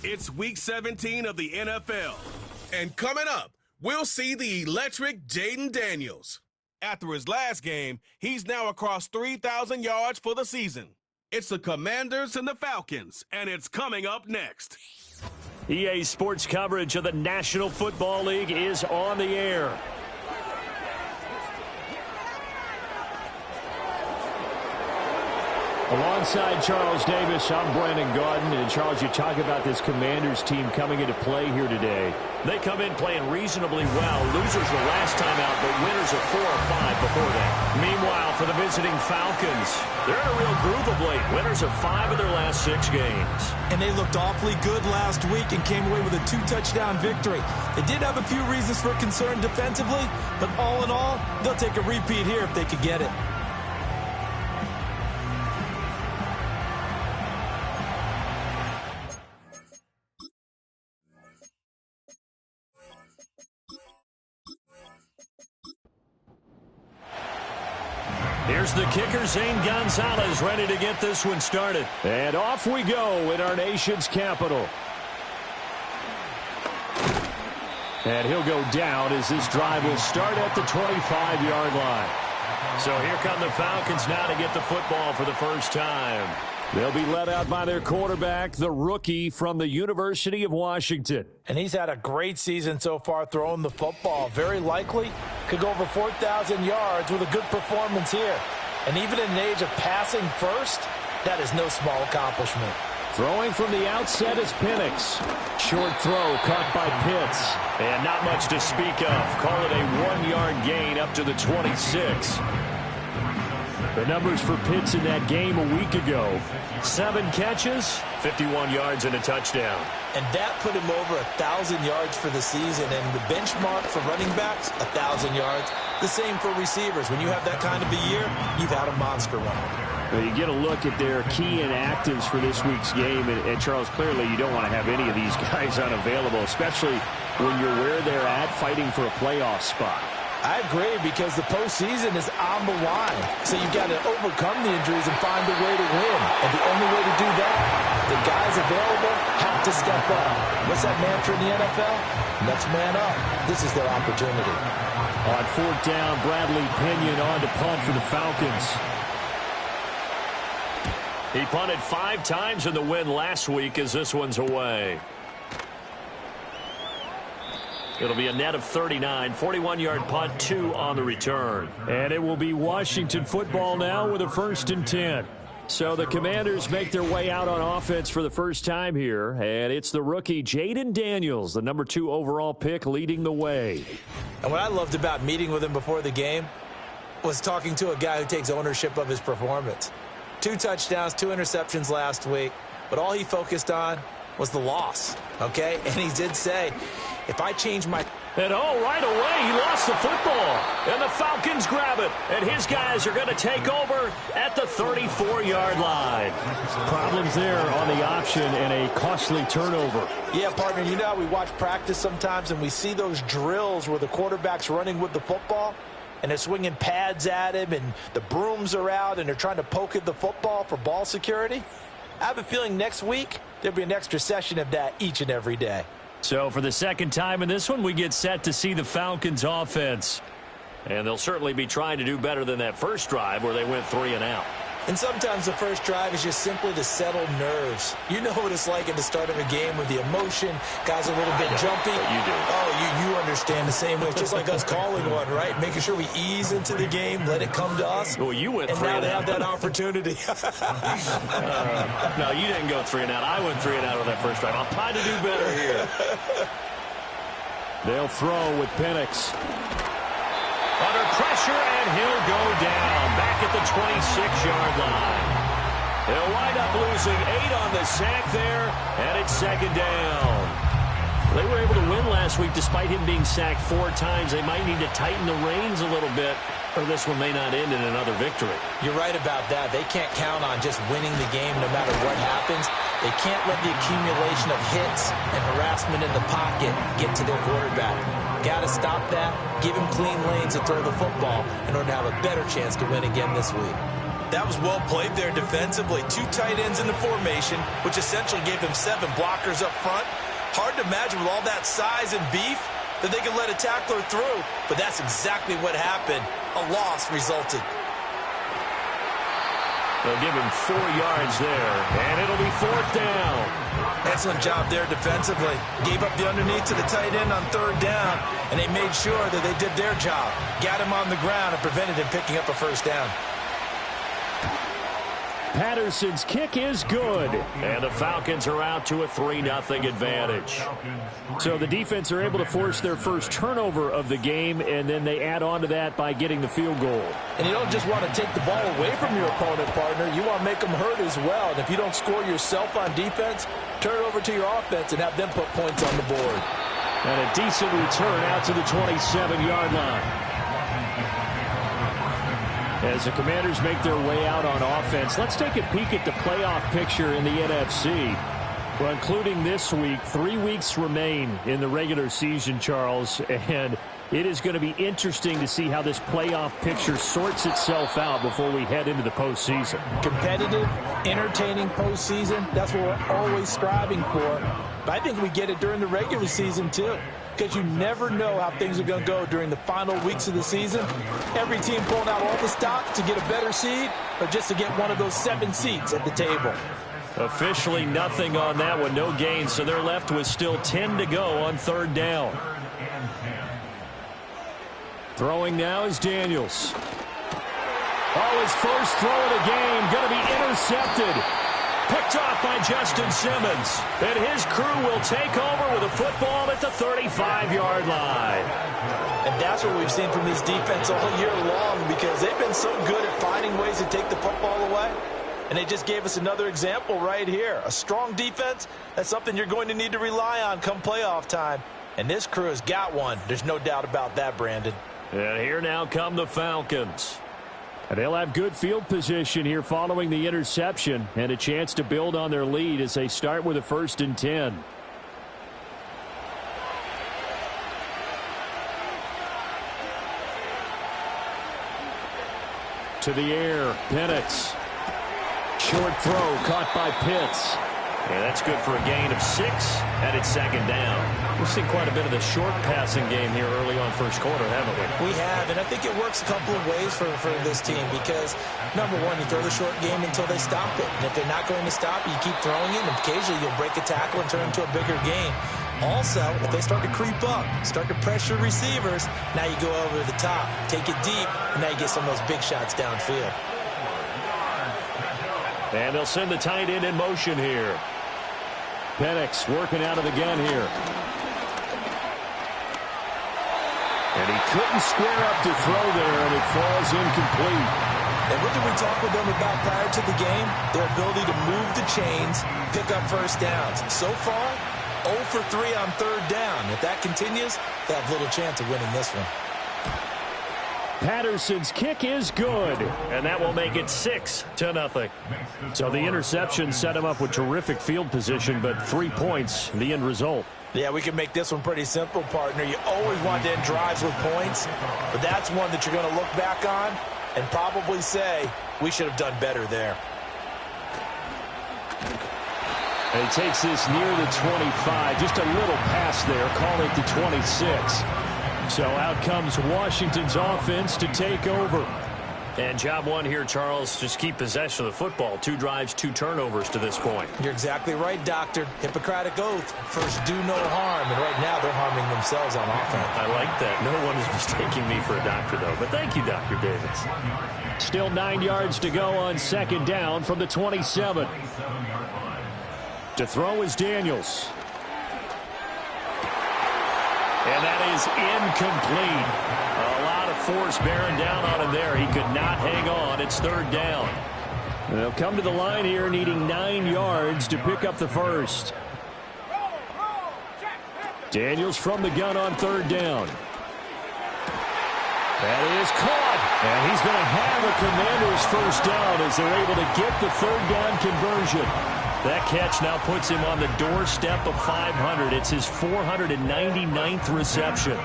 It's Week 17 of the NFL. And coming up, we'll see the electric Jaden Daniels. After his last game, he's now across 3,000 yards for the season. It's the Commanders and the Falcons, and it's coming up next. EA Sports coverage of the National Football League is on the air. Alongside Charles Davis, I'm Brandon Gaudin. And Charles, you talk about this Commanders team coming into play here today. They come in playing reasonably well. Losers the last time out, but winners of 4 or 5 before that. Meanwhile, for the visiting Falcons, they're in a real groove of late. Winners of 5 of their last 6 games. And they looked awfully good last week and came away with a 2-touchdown victory. They did have a few reasons for concern defensively, but all in all, they'll take a repeat here if they could get it. Here's the kicker, Zane Gonzalez, ready to get this one started. And off we go in our nation's capital. And he'll go down as this drive will start at the 25-yard line. So here come the Falcons now to get the football for the first time. They'll be led out by their quarterback, the rookie from the University of Washington. And he's had a great season so far throwing the football. Very likely could go over 4,000 yards with a good performance here. And even in an age of passing first, that is no small accomplishment. Throwing from the outset is Penix. Short throw caught by Pitts. And not much to speak of. Call it a 1-yard gain up to the 26. The numbers for Pitts in that game a week ago. 7 catches, 51 yards and a touchdown. And that put him over 1,000 yards for the season. And the benchmark for running backs, 1,000 yards. The same for receivers. When you have that kind of a year, you've had a monster one. Well, you get a look at their key inactives for this week's game. And Charles, clearly you don't want to have any of these guys unavailable, especially when you're where they're at fighting for a playoff spot. I agree, because the postseason is on the line. So you've got to overcome the injuries and find a way to win. And the only way to do that, the guys available have to step up. What's that mantra in the NFL? Next man up. This is their opportunity. On 4th down, Bradley Pinion on to punt for the Falcons. He punted 5 times in the win last week as this one's away. It'll be a net of 39, 41-yard punt, 2 on the return. And it will be Washington football now with a 1st and 10. So the Commanders make their way out on offense for the first time here. And it's the rookie Jaden Daniels, the number 2 overall pick, leading the way. And what I loved about meeting with him before the game was talking to a guy who takes ownership of his performance. 2 touchdowns, 2 interceptions last week. But all he focused on was the loss, okay? And he did say, if I change my... And right away, he lost the football. And the Falcons grab it. And his guys are going to take over at the 34-yard line. Problems there on the option and a costly turnover. Yeah, partner, you know how we watch practice sometimes and we see those drills where the quarterback's running with the football and they're swinging pads at him and the brooms are out and they're trying to poke at the football for ball security? I have a feeling next week there'll be an extra session of that each and every day. So for the second time in this one, we get set to see the Falcons offense. And they'll certainly be trying to do better than that first drive where they went 3 and out. And sometimes the first drive is just simply to settle nerves. You know what it's like at the start of a game with the emotion. Guys are a little bit jumpy. You do. Oh, you understand the same way. It's just like us calling one, right? Making sure we ease into the game, let it come to us. Well, you went and 3 now and they out. have that opportunity. No, you didn't go 3 and out. I went 3 and out on that first drive. I'll try to do better here. They'll throw with Penix. Under pressure, and he'll go down back at the 26-yard line. They'll wind up losing 8 on the sack there, and it's 2nd down. They were able to win last week despite him being sacked 4 times. They might need to tighten the reins a little bit, or this one may not end in another victory. You're right about that. They can't count on just winning the game no matter what happens. They can't let the accumulation of hits and harassment in the pocket get to their quarterback. Got to stop that, give him clean lanes to throw the football in order to have a better chance to win again this week. That was well played there defensively. 2 tight ends in the formation, which essentially gave them 7 blockers up front. Hard to imagine with all that size and beef that they could let a tackler through, but that's exactly what happened. A loss resulted. They'll give him 4 yards there, and it'll be 4th down. Excellent job there defensively. Gave up the underneath to the tight end on 3rd down, and they made sure that they did their job. Got him on the ground and prevented him picking up a 1st down. Patterson's kick is good, and the Falcons are out to a 3-0 advantage. So the defense are able to force their first turnover of the game, and then they add on to that by getting the field goal. And you don't just want to take the ball away from your opponent, partner. You want to make them hurt as well. And if you don't score yourself on defense, turn it over to your offense and have them put points on the board. And a decent return out to the 27-yard line. As the Commanders make their way out on offense, let's take a peek at the playoff picture in the NFC. Well, including this week, 3 weeks remain in the regular season, Charles, and it is going to be interesting to see how this playoff picture sorts itself out before we head into the postseason. Competitive, entertaining postseason, that's what we're always striving for. But I think we get it during the regular season, too, because you never know how things are going to go during the final weeks of the season. Every team pulling out all the stops to get a better seed or just to get one of those 7 seats at the table. Officially nothing on that one, no gain, so they're left with still 10 to go on 3rd down. Throwing now is Daniels. Oh, his first throw of the game, going to be intercepted. Picked off by Justin Simmons. And his crew will take over with a football at the 35-yard line. And that's what we've seen from this defense all year long, because they've been so good at finding ways to take the football away. And they just gave us another example right here. A strong defense, that's something you're going to need to rely on come playoff time. And this crew has got one. There's no doubt about that, Brandon. And here now come the Falcons. And they'll have good field position here following the interception and a chance to build on their lead as they start with a 1st and 10. To the air, Penix. Short throw caught by Pitts. Yeah, that's good for a gain of 6, and it's 2nd down. We've seen quite a bit of the short passing game here early on first quarter, haven't we? We have, and I think it works a couple of ways for this team because, number one, you throw the short game until they stop it. And if they're not going to stop it, you keep throwing it, and occasionally you'll break a tackle and turn it into a bigger game. Also, if they start to creep up, start to pressure receivers, now you go over the top, take it deep, and now you get some of those big shots downfield. And they'll send the tight end in motion here. Penix working out of the gun here. And he couldn't square up to throw there, and it falls incomplete. And what did we talk with them about prior to the game? Their ability to move the chains, pick up 1st downs. So far, 0 for 3 on 3rd down. If that continues, they have little chance of winning this one. Patterson's kick is good, and that will make it 6-0. So the interception set him up with terrific field position, but 3 points, the end result. Yeah, we can make this one pretty simple, partner. You always want to end drives with points, but that's one that you're going to look back on and probably say, we should have done better there. And he takes this near the 25, just a little pass there, call it the 26. So out comes Washington's offense to take over. And job one here, Charles, just keep possession of the football. 2 drives, 2 turnovers to this point. You're exactly right, Doctor. Hippocratic oath. First, do no harm. And right now, they're harming themselves on offense. I like that. No one is mistaking me for a doctor, though. But thank you, Dr. Davis. Still 9 yards to go on 2nd down from the 27. To throw is Daniels. And that is incomplete. A lot of force bearing down on him there. He could not hang on. It's 3rd down. They'll come to the line here needing 9 yards to pick up the first. Daniels from the gun on 3rd down. That is caught. And he's going to have a Commanders 1st down as they're able to get the 3rd down conversion. That catch now puts him on the doorstep of 500. It's his 499th reception.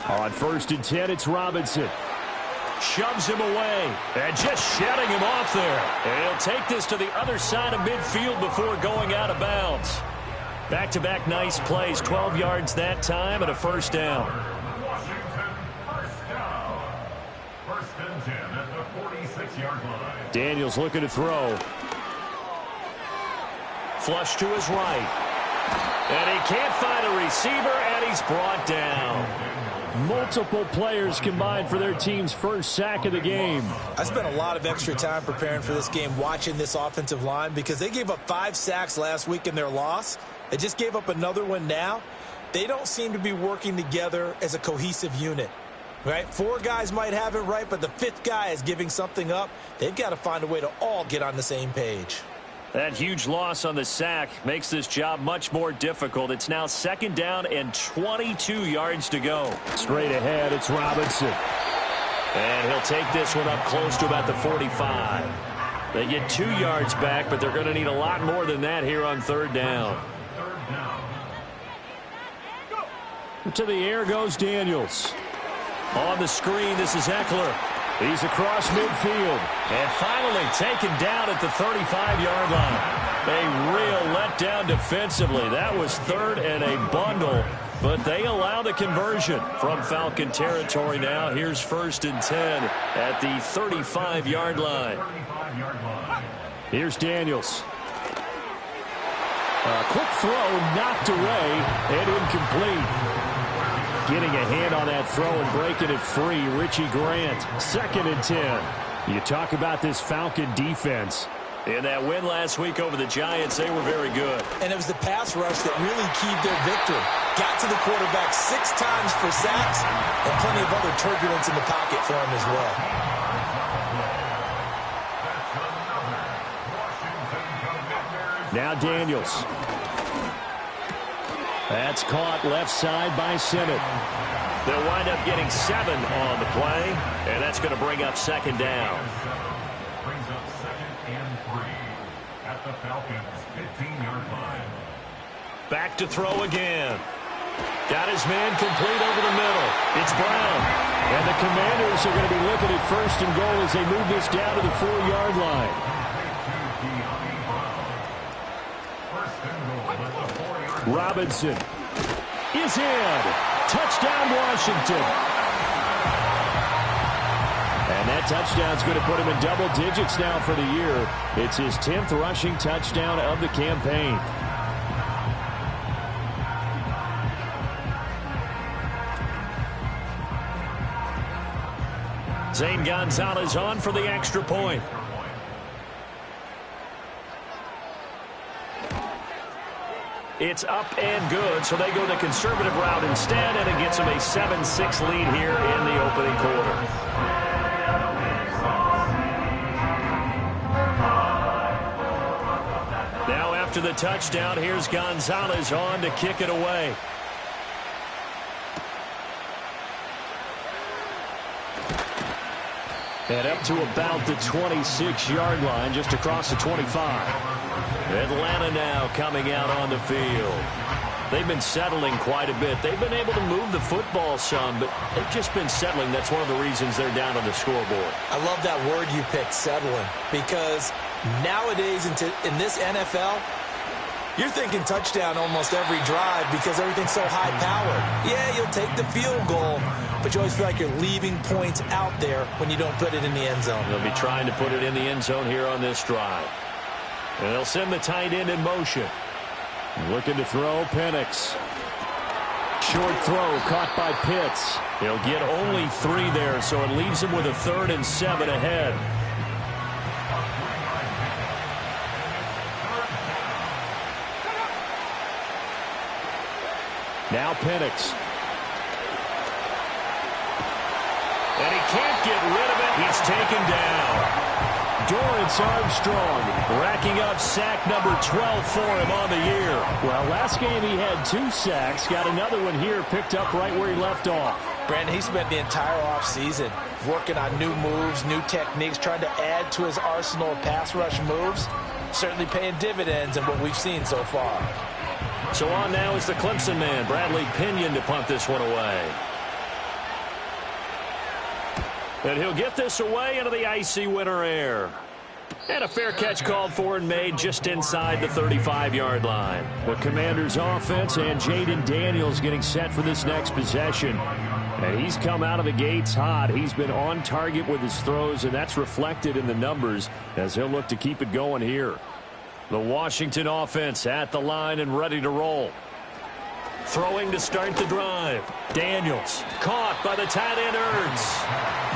On 1st and 10, it's Robinson. Shoves him away. And just shedding him off there. And he'll take this to the other side of midfield before going out of bounds. Back-to-back nice plays. 12 yards that time and a first down. First and 10 at the 46-yard line. Daniels looking to throw. Flush to his right. And he can't find a receiver, and he's brought down. Multiple players combined for their team's first sack of the game. I spent a lot of extra time preparing for this game watching this offensive line because they gave up 5 sacks last week in their loss. They just gave up another one now. They don't seem to be working together as a cohesive unit. Right? 4 guys might have it right, but the 5th guy is giving something up. They've got to find a way to all get on the same page. That huge loss on the sack makes this job much more difficult. It's now 2nd down and 22 yards to go. Straight ahead, it's Robinson. And he'll take this one up close to about the 45. They get 2 yards back, but they're going to need a lot more than that here on 3rd down. To the air goes Daniels. On the screen, this is Eckler. He's across midfield. And finally taken down at the 35-yard line. A real letdown defensively. That was 3rd and a bundle. But they allow the conversion from Falcon territory now. Here's 1st and 10 at the 35-yard line. Here's Daniels. A quick throw knocked away and incomplete. Getting a hand on that throw and breaking it free, Richie Grant. 2nd and 10. You talk about this Falcon defense. In that win last week over the Giants, they were very good. And it was the pass rush that really keyed their victory. Got to the quarterback 6 times for sacks and plenty of other turbulence in the pocket for him as well. Now Daniels. That's caught left side by Sinnott. They'll wind up getting 7 on the play, and that's going to bring up 2nd down. Brings up 2nd and 3 at the Falcons' 15-yard line. Back to throw again. Got his man complete over the middle. It's Brown. And the Commanders are going to be looking at 1st and goal as they move this down to the 4-yard line. Robinson is in. Touchdown, Washington. And that touchdown's going to put him in double digits now for the year. It's his 10th rushing touchdown of the campaign. Zane Gonzalez on for the extra point. It's up and good, so they go the conservative route instead, and it gets them a 7-6 lead here in the opening quarter. Now after the touchdown, here's Gonzalez on to kick it away. And up to about the 26-yard line, just across the 25. Atlanta now coming out on the field. They've been settling quite a bit. They've been able to move the football some, but they've just been settling. That's one of the reasons they're down on the scoreboard. I love that word you picked, settling, because nowadays in this NFL, you're thinking touchdown almost every drive because everything's so high-powered. Yeah, you'll take the field goal, but you always feel like you're leaving points out there when you don't put it in the end zone. They'll be trying to put it in the end zone here on this drive. And they'll send the tight end in motion. Looking to throw, Penix. Short throw caught by Pitts. He'll get only 3 there, so it leaves him with a 3rd and 7 ahead. Now Penix. And he can't get rid of it. He's taken down. Dorrance Armstrong racking up sack number 12 for him on the year. Well, last game he had 2 sacks. Got another one here picked up right where he left off. Brandon, he spent the entire offseason working on new moves, new techniques, trying to add to his arsenal of pass rush moves. Certainly paying dividends in what we've seen so far. So on now is the Clemson man, Bradley Pinion, to punt this one away. And he'll get this away into the icy winter air. And a fair catch called for and made just inside the 35-yard line. The Commanders' offense and Jaden Daniels getting set for this next possession. And he's come out of the gates hot. He's been on target with his throws, and that's reflected in the numbers as he'll look to keep it going here. The Washington offense at the line and ready to roll. Throwing to start the drive. Daniels caught by the tight end Ertz.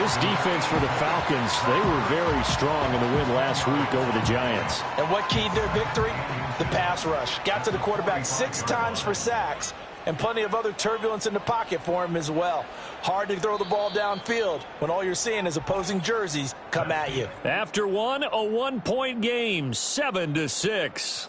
This defense for the Falcons, they were very strong in the win last week over the Giants. And what keyed their victory? The pass rush. Got to the quarterback 6 times for sacks, and plenty of other turbulence in the pocket for him as well. Hard to throw the ball downfield when all you're seeing is opposing jerseys come at you. After one, a 1-point game, 7-6.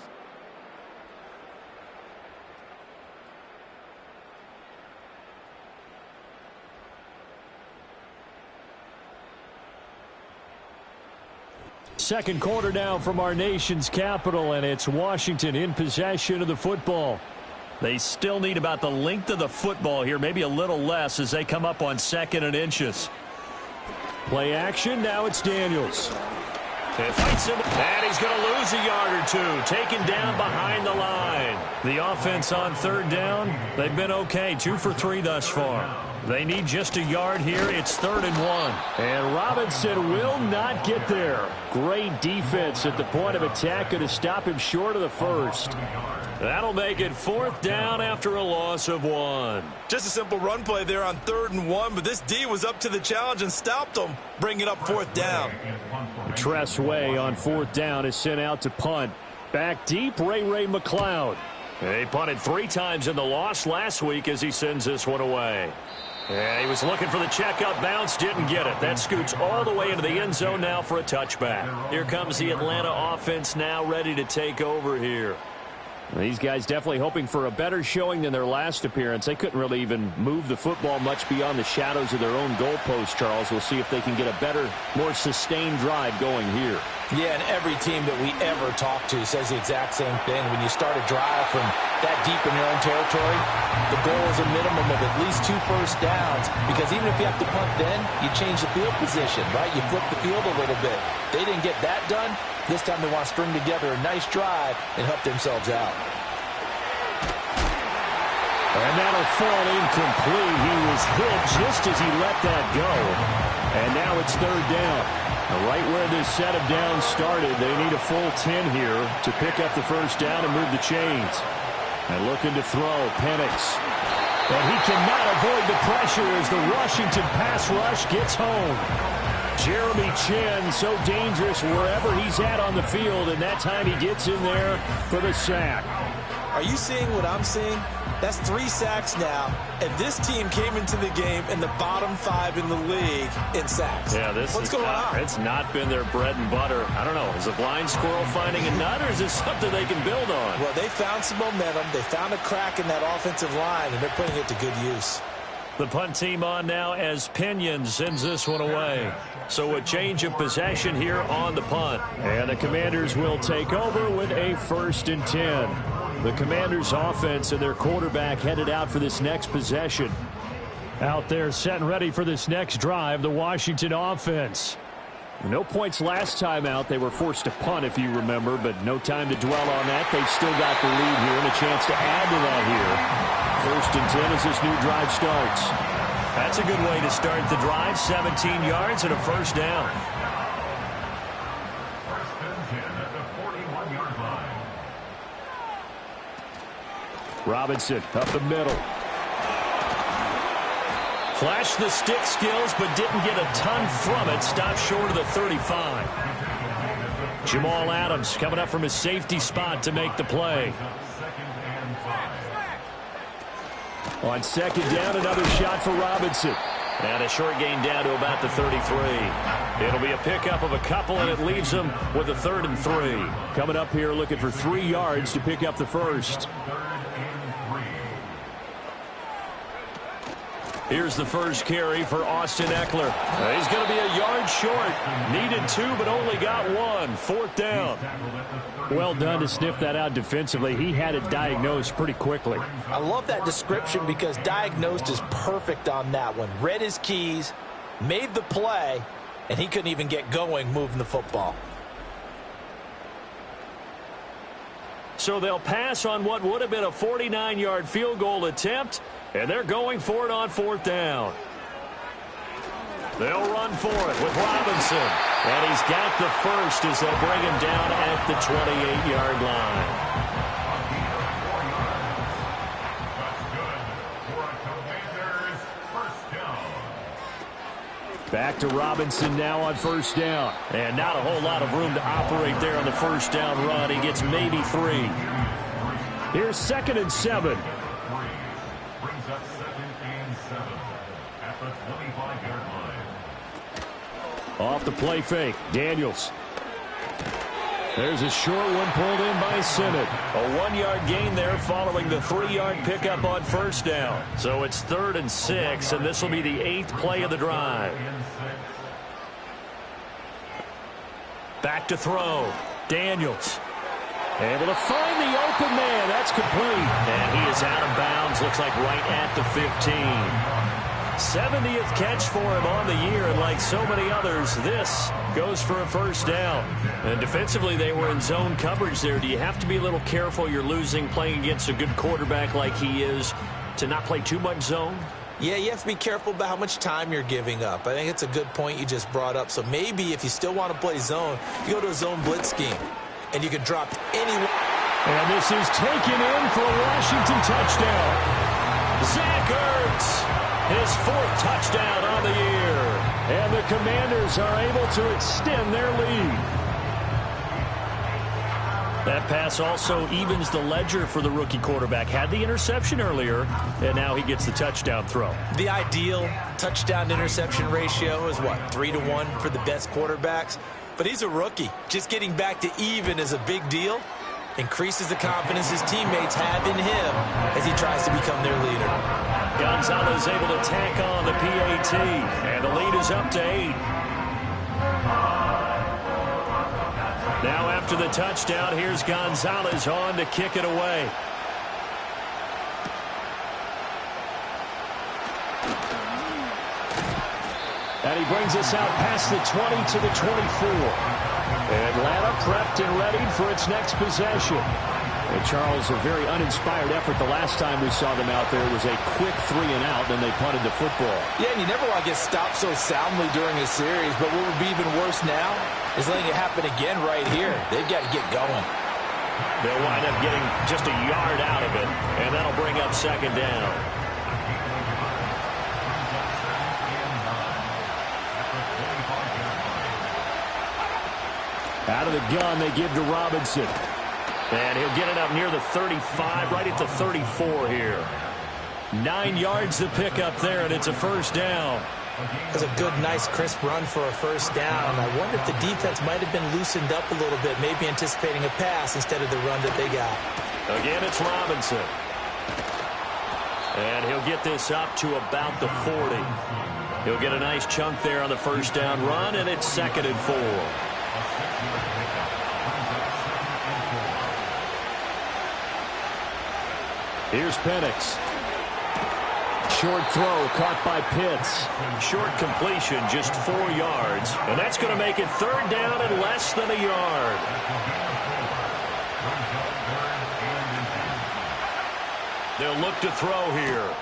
Second quarter now from our nation's capital, and it's Washington in possession of the football. They still need about the length of the football here, maybe a little less as they come up on 2nd and inches. Play action, now it's Daniels. It fights him, and he's going to lose a yard or two, taken down behind the line. The offense on 3rd down, they've been okay, 2 for 3 thus far. They need just a yard here. It's 3rd and 1. And Robinson will not get there. Great defense at the point of attack, going to stop him short of the first. That'll make it 4th down after a loss of 1. Just a simple run play there on 3rd and 1, but this D was up to the challenge and stopped them, bringing up 4th down. Tress Way on 4th down is sent out to punt. Back deep, Ray McLeod. He punted 3 times in the loss last week as he sends this one away. Yeah, he was looking for the checkup bounce, didn't get it. That scoots all the way into the end zone now for a touchback. Here comes the Atlanta offense now ready to take over here. These guys definitely hoping for a better showing than their last appearance. They couldn't really even move the football much beyond the shadows of their own goalpost, Charles. We'll see if they can get a better, more sustained drive going here. Yeah, and every team that we ever talk to says the exact same thing. When you start a drive from that deep in your own territory, the goal is a minimum of at least 2 first downs, because even if you have to punt then, you change the field position, right? You flip the field a little bit. They didn't get that done. This time they want to string together a nice drive and help themselves out. And that'll fall incomplete. He was hit just as he let that go. And now it's 3rd down. Right where this set of downs started, they need a full 10 here to pick up the first down and move the chains. And looking to throw, Penix. And he cannot avoid the pressure as the Washington pass rush gets home. Jeremy Chin, so dangerous wherever he's at on the field, and that time he gets in there for the sack. Are you seeing what I'm seeing? That's 3 sacks now, and this team came into the game in the bottom 5 in the league in sacks. Yeah, what's going on? It's not been their bread and butter. I don't know. Is a blind squirrel finding a nut, or is this something they can build on? Well, they found some momentum. They found a crack in that offensive line, and they're putting it to good use. The punt team on now as Pinion sends this one away. So a change of possession here on the punt. And the Commanders will take over with a 1st and 10. The Commanders offense and their quarterback headed out for this next possession. Out there set and ready for this next drive, the Washington offense. No points last time out. They were forced to punt, if you remember, but no time to dwell on that. They've still got the lead here and a chance to add to that here. 1st and 10 as this new drive starts. That's a good way to start the drive. 17 yards and a first down. 1st and 10 at the 41-yard line. Robinson up the middle. Flashed the stick skills, but didn't get a ton from it. Stopped short of the 35. Jamal Adams coming up from his safety spot to make the play. On 2nd down, another shot for Robinson. And a short gain down to about the 33. It'll be a pickup of a couple, and it leaves them with a 3rd and 3. Coming up here looking for 3 yards to pick up the first. Here's the first carry for Austin Eckler. He's going to be a yard short. Needed 2, but only got 1. 4th down. Well done to sniff that out defensively. He had it diagnosed pretty quickly. I love that description because diagnosed is perfect on that one. Read his keys, made the play, and he couldn't even get going moving the football. So they'll pass on what would have been a 49-yard field goal attempt, and they're going for it on 4th down. They'll run for it with Robinson, and he's got the first as they'll bring him down at the 28-yard line. Back to Robinson now on 1st down. And not a whole lot of room to operate there on the 1st down run. He gets maybe 3. Here's 2nd and 7. Brings up 2nd and 7 at the 25-yard line. Off the play fake, Daniels. There's a short one pulled in by Sinnott. A 1-yard gain there following the 3-yard pickup on 1st down. So it's 3rd and 6, and this will be the 8th play of the drive. Back to throw. Daniels. Able to find the open man. That's complete. And he is out of bounds. Looks like right at the 15. 70th catch for him on the year, and like so many others, this goes for a 1st down. And defensively, they were in zone coverage there. Do you have to be a little careful? You're losing playing against a good quarterback like he is to not play too much zone? Yeah, you have to be careful about how much time you're giving up. I think it's a good point you just brought up. So maybe if you still want to play zone, you go to a zone blitz scheme, and you can drop anyone. And this is taken in for a Washington touchdown. Zach Ertz. His 4th touchdown on the year. And the Commanders are able to extend their lead. That pass also evens the ledger for the rookie quarterback. Had the interception earlier, and now he gets the touchdown throw. The ideal touchdown-interception ratio is, what, 3-to-1 for the best quarterbacks? But he's a rookie. Just getting back to even is a big deal. Increases the confidence his teammates have in him as he tries to become their leader. Gonzalez able to tack on the PAT, and the lead is up to 8. Now after the touchdown, here's Gonzalez on to kick it away. And he brings us out past the 20 to the 24. Atlanta prepped and ready for its next possession. And Charles, a very uninspired effort the last time we saw them out there. It was a quick 3-and-out, then they punted the football. Yeah, and you never want to get stopped so soundly during a series, but what would be even worse now is letting it happen again right here. They've got to get going. They'll wind up getting just a yard out of it, and that'll bring up 2nd down. Out of the gun, they give to Robinson. And he'll get it up near the 35, right at the 34 here. 9 yards to pick up there, and it's a 1st down. That's a good, nice, crisp run for a 1st down. I wonder if the defense might have been loosened up a little bit, maybe anticipating a pass instead of the run that they got. Again, it's Robinson. And he'll get this up to about the 40. He'll get a nice chunk there on the 1st down run, and it's 2nd and 4. Here's Penix. Short throw caught by Pitts. Short completion, just 4 yards. And that's going to make it 3rd down and less than a yard. They'll look to throw here.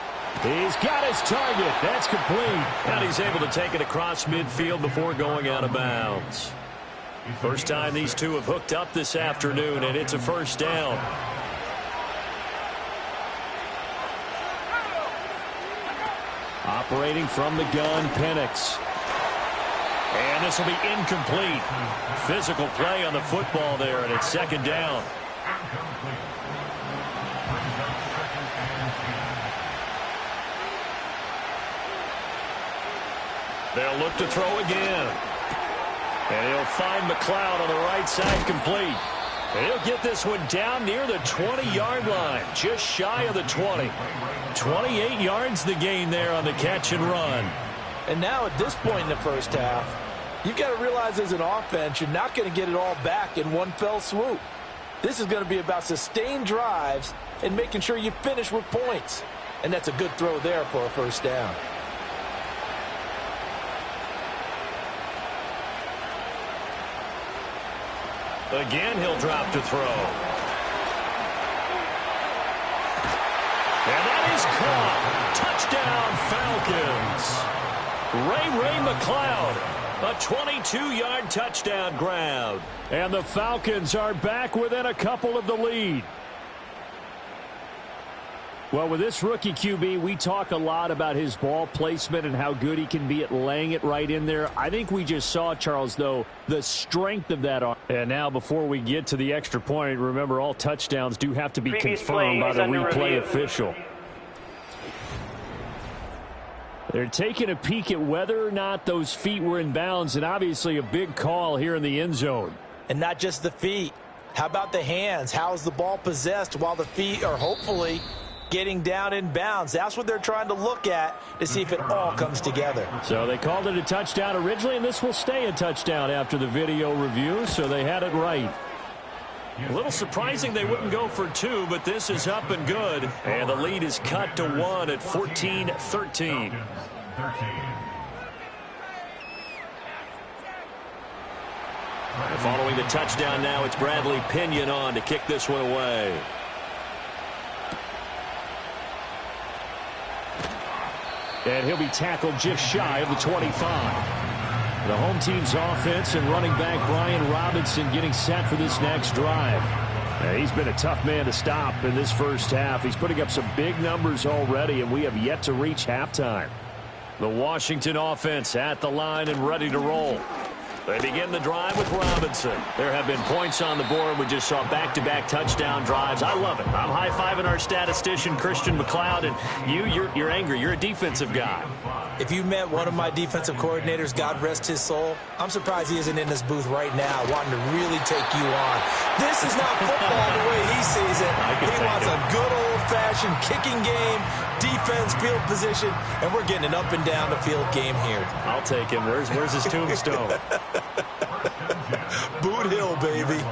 He's got his target. That's complete. And he's able to take it across midfield before going out of bounds. First time these two have hooked up this afternoon, and it's a 1st down. Operating from the gun, Penix. And this will be incomplete. Physical play on the football there, and it's 2nd down. They'll look to throw again. And he'll find McLeod on the right side, complete. And he'll get this one down near the 20-yard line, just shy of the 20. 28 yards the gain there on the catch and run. And now at this point in the 1st half, you've got to realize as an offense, you're not going to get it all back in one fell swoop. This is going to be about sustained drives and making sure you finish with points. And that's a good throw there for a 1st down. Again, he'll drop to throw. And that is caught. Touchdown, Falcons. Ray McCloud, a 22-yard touchdown grab. And the Falcons are back within a couple of the lead. Well, with this rookie QB, we talk a lot about his ball placement and how good he can be at laying it right in there. I think we just saw, Charles, though, the strength of that arm. And now, before we get to the extra point, remember, all touchdowns do have to be confirmed by the replay official. They're taking a peek at whether or not those feet were in bounds, and obviously a big call here in the end zone. And not just the feet. How about the hands? How is the ball possessed while the feet are hopefully getting down in bounds? That's what they're trying to look at to see if it all comes together. So they called it a touchdown originally, and this will stay a touchdown after the video review, so they had it right. A little surprising they wouldn't go for two, but this is up and good. And the lead is cut to 1 at 14-13. Following the touchdown now, it's Bradley Pinion on to kick this one away. And he'll be tackled just shy of the 25. The home team's offense and running back Brian Robinson getting set for this next drive. He's been a tough man to stop in this first half. He's putting up some big numbers already, and we have yet to reach halftime. The Washington offense at the line and ready to roll. They begin the drive with Robinson. There have been points on the board. We just saw back-to-back touchdown drives. I love it. I'm high-fiving our statistician, Christian McLeod, and you're angry. You're a defensive guy. If you met one of my defensive coordinators, God rest his soul, I'm surprised he isn't in this booth right now wanting to really take you on. This is not football the way he sees it. He wants a good old-fashioned kicking game, defense, field position, and we're getting an up-and-down-the-field game here. I'll take him. Where's his tombstone? Boot Hill, baby.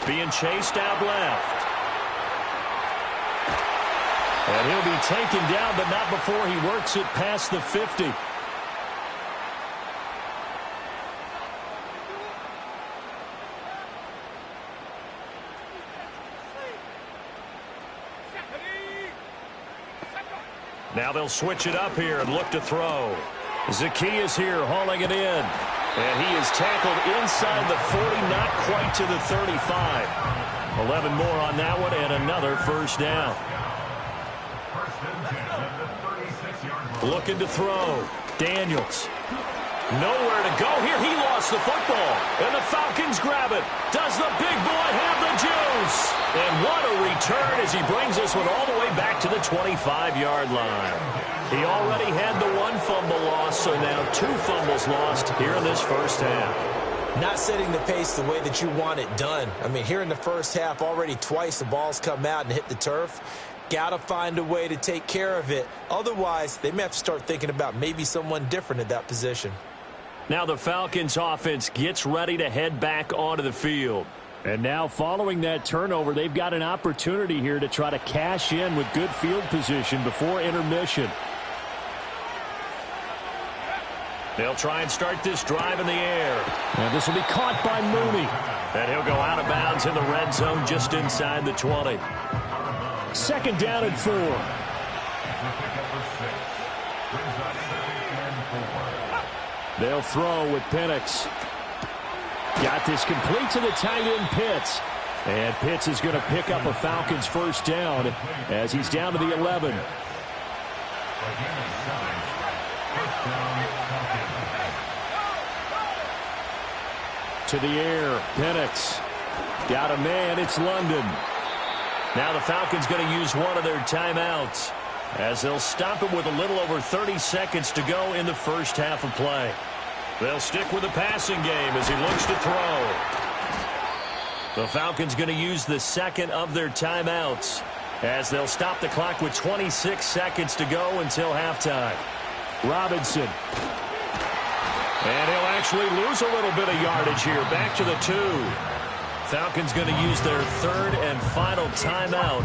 Being chased out left. And he'll be taken down, but not before he works it past the 50. Now they'll switch it up here and look to throw. Zacchaeus here hauling it in. And he is tackled inside the 40, not quite to the 35. 11 more on that one and another first down. Looking to throw. Daniels. Nowhere to go here. He lost the football. And the Falcons grab it. Does the big boy have the juice? And what a return as he brings this one all the way back to the 25-yard line. He already had the one fumble loss, so now 2 fumbles lost here in this first half. Not setting the pace the way that you want it done. I mean, here in the first half, already twice the ball's come out and hit the turf. Got to find a way to take care of it. Otherwise, they may have to start thinking about maybe someone different at that position. Now the Falcons offense gets ready to head back onto the field. And now following that turnover, they've got an opportunity here to try to cash in with good field position before intermission. They'll try and start this drive in the air. And this will be caught by Mooney. And he'll go out of bounds in the red zone just inside the 20. Second down and 4. They'll throw with Penix. Got this complete to the tight end Pitts. And Pitts is going to pick up a Falcons first down as he's down to the 11. To the air, Penix. Got a man, it's London. Now the Falcons going to use one of their timeouts as they'll stop him with a little over 30 seconds to go in the first half of play. They'll stick with the passing game as he looks to throw. The Falcons going to use the second of their timeouts as they'll stop the clock with 26 seconds to go until halftime. Robinson. And he'll actually lose a little bit of yardage here. Back to the 2. Falcons going to use their third and final timeout.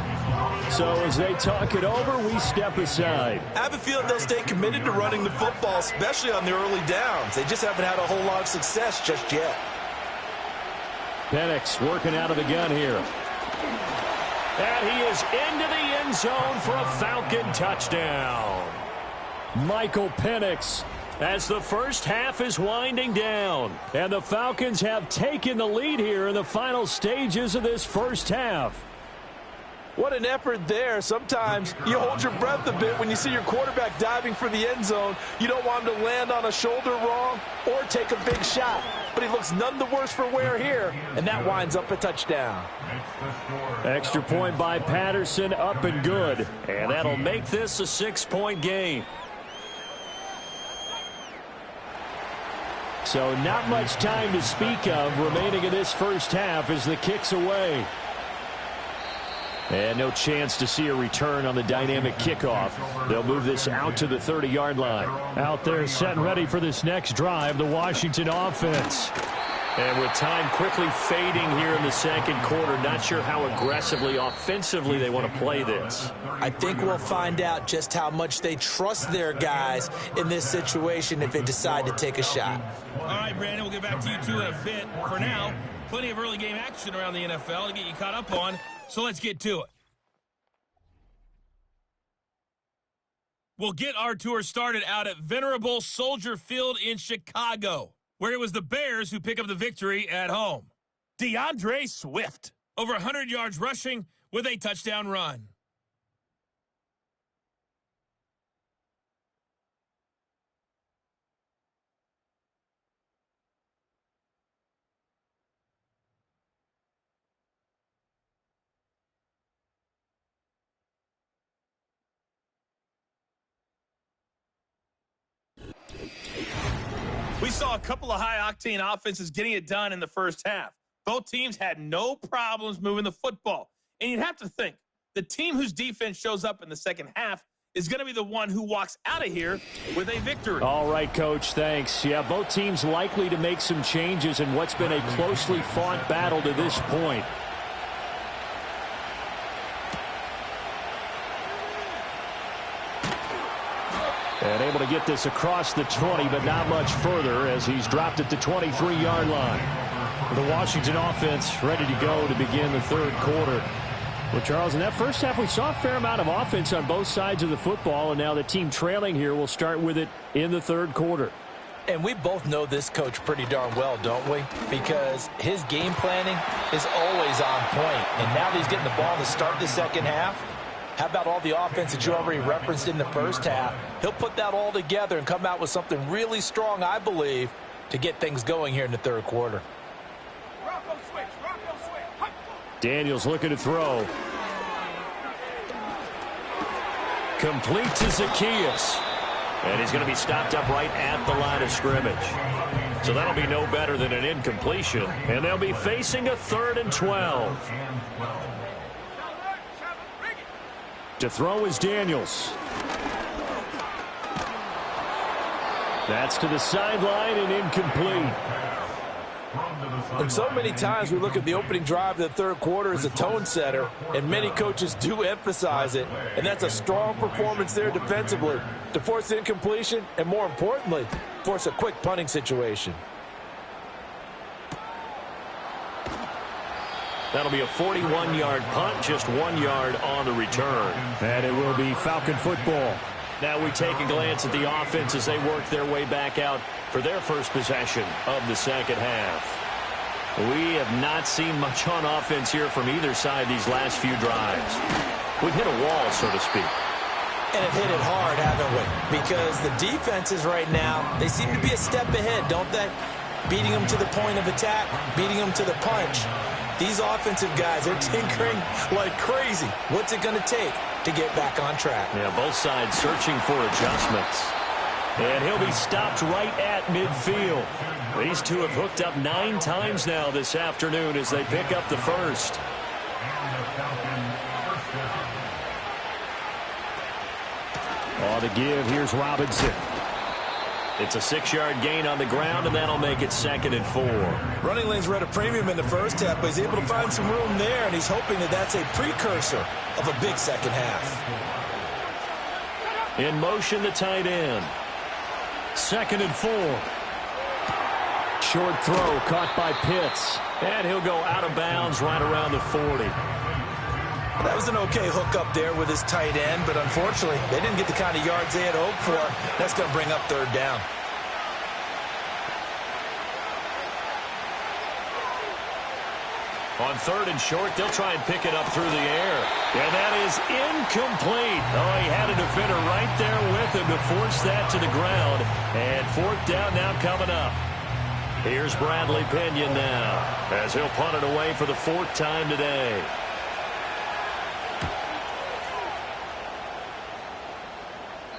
So as they talk it over, we step aside. I have a feeling they'll stay committed to running the football, especially on the early downs. They just haven't had a whole lot of success just yet. Penix working out of the gun here. And he is into the end zone for a Falcon touchdown. Michael Penix, as the first half is winding down. And the Falcons have taken the lead here in the final stages of this first half. What an effort there. Sometimes you hold your breath a bit when you see your quarterback diving for the end zone. You don't want him to land on a shoulder wrong or take a big shot. But he looks none the worse for wear here, and that winds up a touchdown. Extra point by Patterson, up and good. And that'll make this a 6-point game. So not much time to speak of remaining in this first half as the kick's away. And no chance to see a return on the dynamic kickoff. They'll move this out to the 30-yard line. Out there set and ready for this next drive, the Washington offense. And with time quickly fading here in the second quarter, not sure how aggressively, offensively they want to play this. I think we'll find out just how much they trust their guys in this situation if they decide to take a shot. All right, Brandon, we'll get back to you two in a bit. For now, plenty of early game action around the NFL to get you caught up on. So let's get to it. We'll get our tour started out at Venerable Soldier Field in Chicago, where it was the Bears who pick up the victory at home. DeAndre Swift, over 100 yards rushing with a touchdown run. We saw a couple of high-octane offenses getting it done in the first half. Both teams had no problems moving the football. And you'd have to think, the team whose defense shows up in the second half is going to be the one who walks out of here with a victory. All right, Coach, thanks. Yeah, both teams likely to make some changes in what's been a closely fought battle to this point. And able to get this across the 20, but not much further as he's dropped it to 23-yard line. The Washington offense ready to go to begin the third quarter. Well, Charles, in that first half, we saw a fair amount of offense on both sides of the football, and now the team trailing here will start with it in the third quarter. And we both know this coach pretty darn well, don't we? Because his game planning is always on point. And now that he's getting the ball to start the second half, how about all the offense that you already referenced in the first half? He'll put that all together and come out with something really strong, I believe, to get things going here in the third quarter. Daniels looking to throw. Complete to Zacchaeus. And he's going to be stopped up right at the line of scrimmage. So that'll be no better than an incompletion. And they'll be facing a 3rd and 12. To throw is Daniels. That's to the sideline and incomplete. And so many times we look at the opening drive of the third quarter as a tone setter, and many coaches do emphasize it. And that's a strong performance there defensively to force the incompletion and, more importantly, force a quick punting situation. That'll be a 41-yard punt, just 1 yard on the return. And it will be Falcon football. Now we take a glance at the offense as they work their way back out for their first possession of the second half. We have not seen much on offense here from either side these last few drives. We've hit a wall, so to speak. And have hit it hard, haven't we? Because the defenses right now, they seem to be a step ahead, don't they? Beating them to the point of attack, beating them to the punch. These offensive guys are tinkering like crazy. What's it going to take to get back on track? Yeah, both sides searching for adjustments. And he'll be stopped right at midfield. These two have hooked up 9 times now this afternoon as they pick up the first. On the give, here's Robinson. It's a 6-yard gain on the ground, and that'll make it 2nd and 4. Running lanes were at a premium in the first half, but he's able to find some room there, and he's hoping that that's a precursor of a big second half. In motion, the tight end. 2nd and 4. Short throw caught by Pitts. And he'll go out of bounds right around the 40. That was an okay hookup there with his tight end, but unfortunately, they didn't get the kind of yards they had hoped for. That's going to bring up 3rd down. On 3rd and short, they'll try and pick it up through the air. And that is incomplete. Oh, he had a defender right there with him to force that to the ground. And 4th down now coming up. Here's Bradley Pinion now, as he'll punt it away for the 4th time today.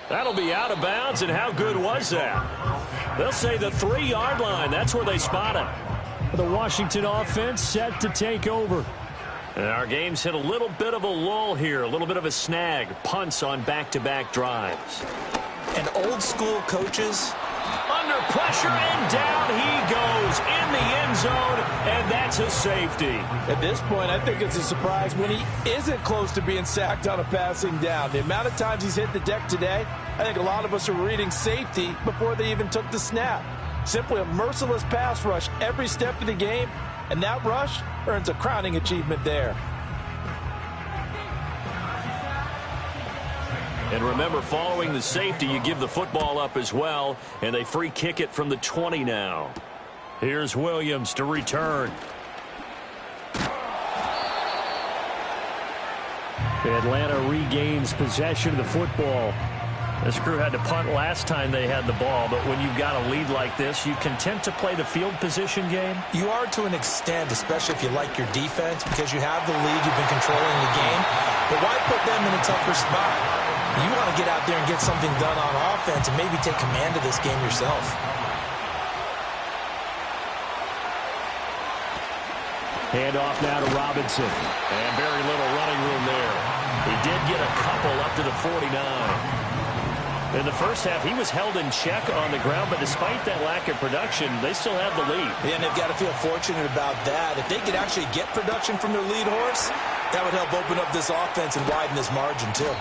That'll be out of bounds, and how good was that? They'll say the 3-yard line. That's where they spot him. The Washington offense set to take over. And our game's hit a little bit of a lull here, a little bit of a snag. Punts on back-to-back drives. And old-school coaches under pressure, and down he goes in the end zone, and that's a safety. At this point, I think it's a surprise when he isn't close to being sacked on a passing down. The amount of times he's hit the deck today, I think a lot of us are reading safety before they even took the snap. Simply a merciless pass rush every step of the game, and that rush earns a crowning achievement there. And remember, following the safety, you give the football up as well, and they free kick it from the 20 now. Here's Williams to return. Atlanta regains possession of the football. This crew had to punt last time they had the ball, but when you've got a lead like this, you content to play the field position game? You are to an extent, especially if you like your defense, because you have the lead, you've been controlling the game. But why put them in a tougher spot? You want to get out there and get something done on offense and maybe take command of this game yourself. Hand off now to Robinson. And very little running room there. He did get a couple up to the 49. In the first half, he was held in check on the ground, but despite that lack of production, they still have the lead. Yeah, and they've got to feel fortunate about that. If they could actually get production from their lead horse, that would help open up this offense and widen this margin, too.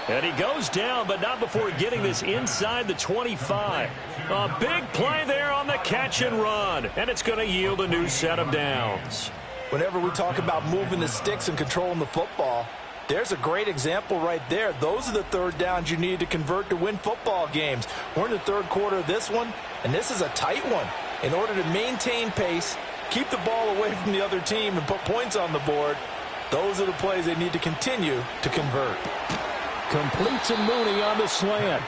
And he goes down, but not before getting this inside the 25. A big play there on the catch and run, and it's going to yield a new set of downs. Whenever we talk about moving the sticks and controlling the football, there's a great example right there. Those are the 3rd downs you need to convert to win football games. We're in the 3rd quarter of this one, and this is a tight one. In order to maintain pace, keep the ball away from the other team, and put points on the board, those are the plays they need to continue to convert. Complete to Mooney on the slant.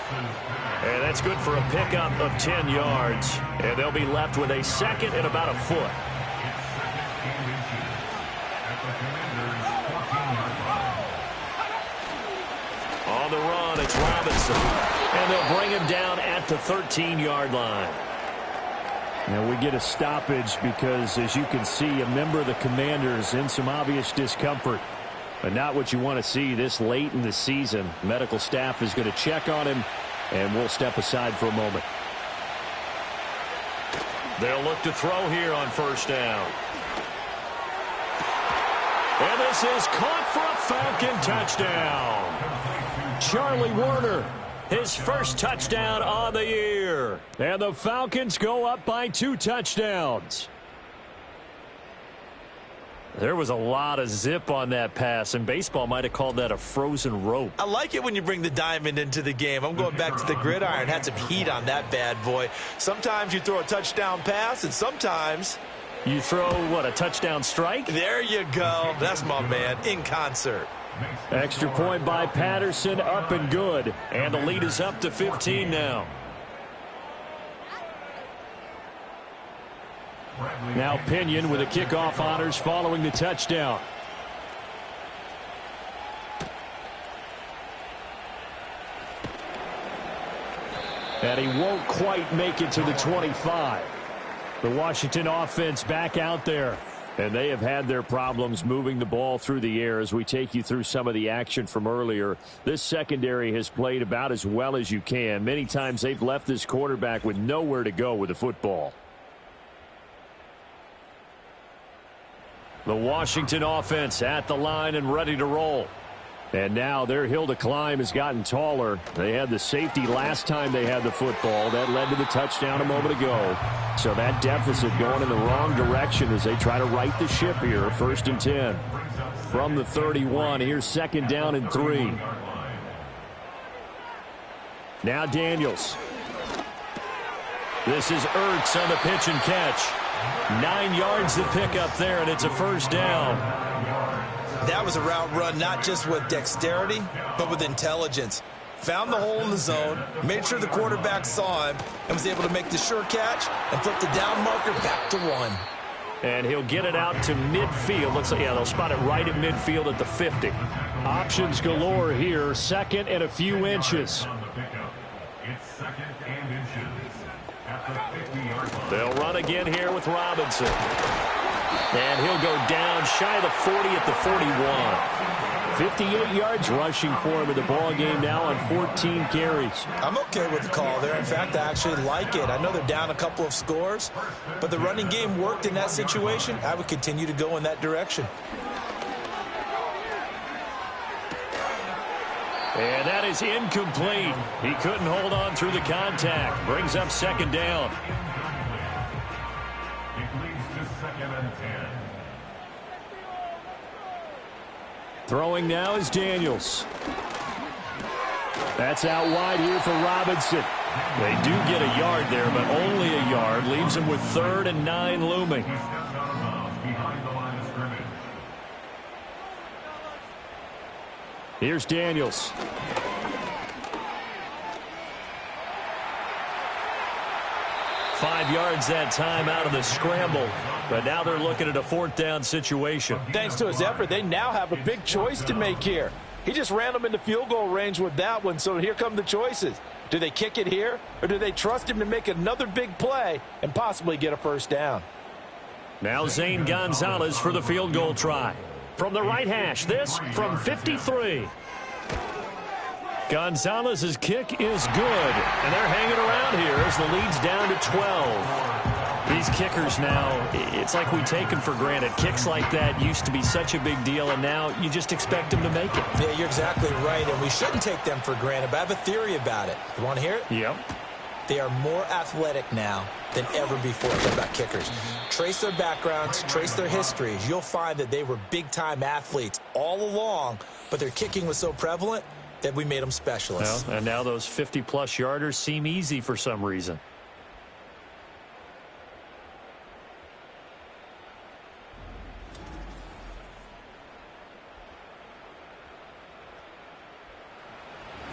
And that's good for a pickup of 10 yards. And they'll be left with a 2nd and about a foot. On the run, it's Robinson. And they'll bring him down at the 13-yard line. Now we get a stoppage because, as you can see, a member of the Commanders in some obvious discomfort. But not what you want to see this late in the season. Medical staff is going to check on him, and we'll step aside for a moment. They'll look to throw here on 1st down. And this is caught for a Falcon touchdown. Charlie Warner, his first touchdown on the year. And the Falcons go up by 2 touchdowns. There was a lot of zip on that pass, and baseball might have called that a frozen rope. I like it when you bring the diamond into the game. I'm going back to the gridiron. Had some heat on that bad boy. Sometimes you throw a touchdown pass, and sometimes you throw, what, a touchdown strike? There you go. That's my man, in concert. Extra point by Patterson, up and good. And the lead is up to 15 now. Now Pinion with the kickoff honors following the touchdown. And he won't quite make it to the 25. The Washington offense back out there. And they have had their problems moving the ball through the air as we take you through some of the action from earlier. This secondary has played about as well as you can. Many times they've left this quarterback with nowhere to go with the football. The Washington offense at the line and ready to roll. And now their hill to climb has gotten taller. They had the safety last time they had the football. That led to the touchdown a moment ago. So that deficit going in the wrong direction as they try to right the ship here. 1st and 10. From the 31, here's 2nd down and 3. Now Daniels. This is Ertz on the pitch and catch. 9 yards to pick up there, and it's a 1st down. That was a route run not just with dexterity, but with intelligence. Found the hole in the zone, made sure the quarterback saw him, and was able to make the sure catch and flip the down marker back to 1. And he'll get it out to midfield. Looks like, yeah, they'll spot it right at midfield at the 50. Options galore here. 2nd and a few inches. It's 2nd and inches at the 50-yard line. They'll run again here with Robinson. And he'll go down shy of the 40 at the 41. 58 yards rushing for him in the ball game now on 14 carries. I'm okay with the call there. In fact, I actually like it. I know they're down a couple of scores, but the running game worked in that situation. I would continue to go in that direction. And that is incomplete. He couldn't hold on through the contact. Brings up 2nd down. Throwing now is Daniels. That's out wide here for Robinson. They do get a yard there, but only a yard. Leaves him with 3rd and 9 looming. Here's Daniels. Five yards that time out of the scramble. But now they're looking at a 4th down situation. Thanks to his effort, they now have a big choice to make here. He just ran them into field goal range with that one, so here come the choices. Do they kick it here, or do they trust him to make another big play and possibly get a 1st down? Now Zane Gonzalez for the field goal try. From the right hash, this from 53. Gonzalez's kick is good, and they're hanging around here as the lead's down to 12. These kickers now, it's like we take them for granted. Kicks like that used to be such a big deal, and now you just expect them to make it. Yeah, you're exactly right, and we shouldn't take them for granted, but I have a theory about it. You want to hear it? Yep. They are more athletic now than ever before. Talk about kickers. Trace their backgrounds, trace their histories. You'll find that they were big-time athletes all along, but their kicking was so prevalent that we made them specialists. Well, and now those 50-plus yarders seem easy for some reason.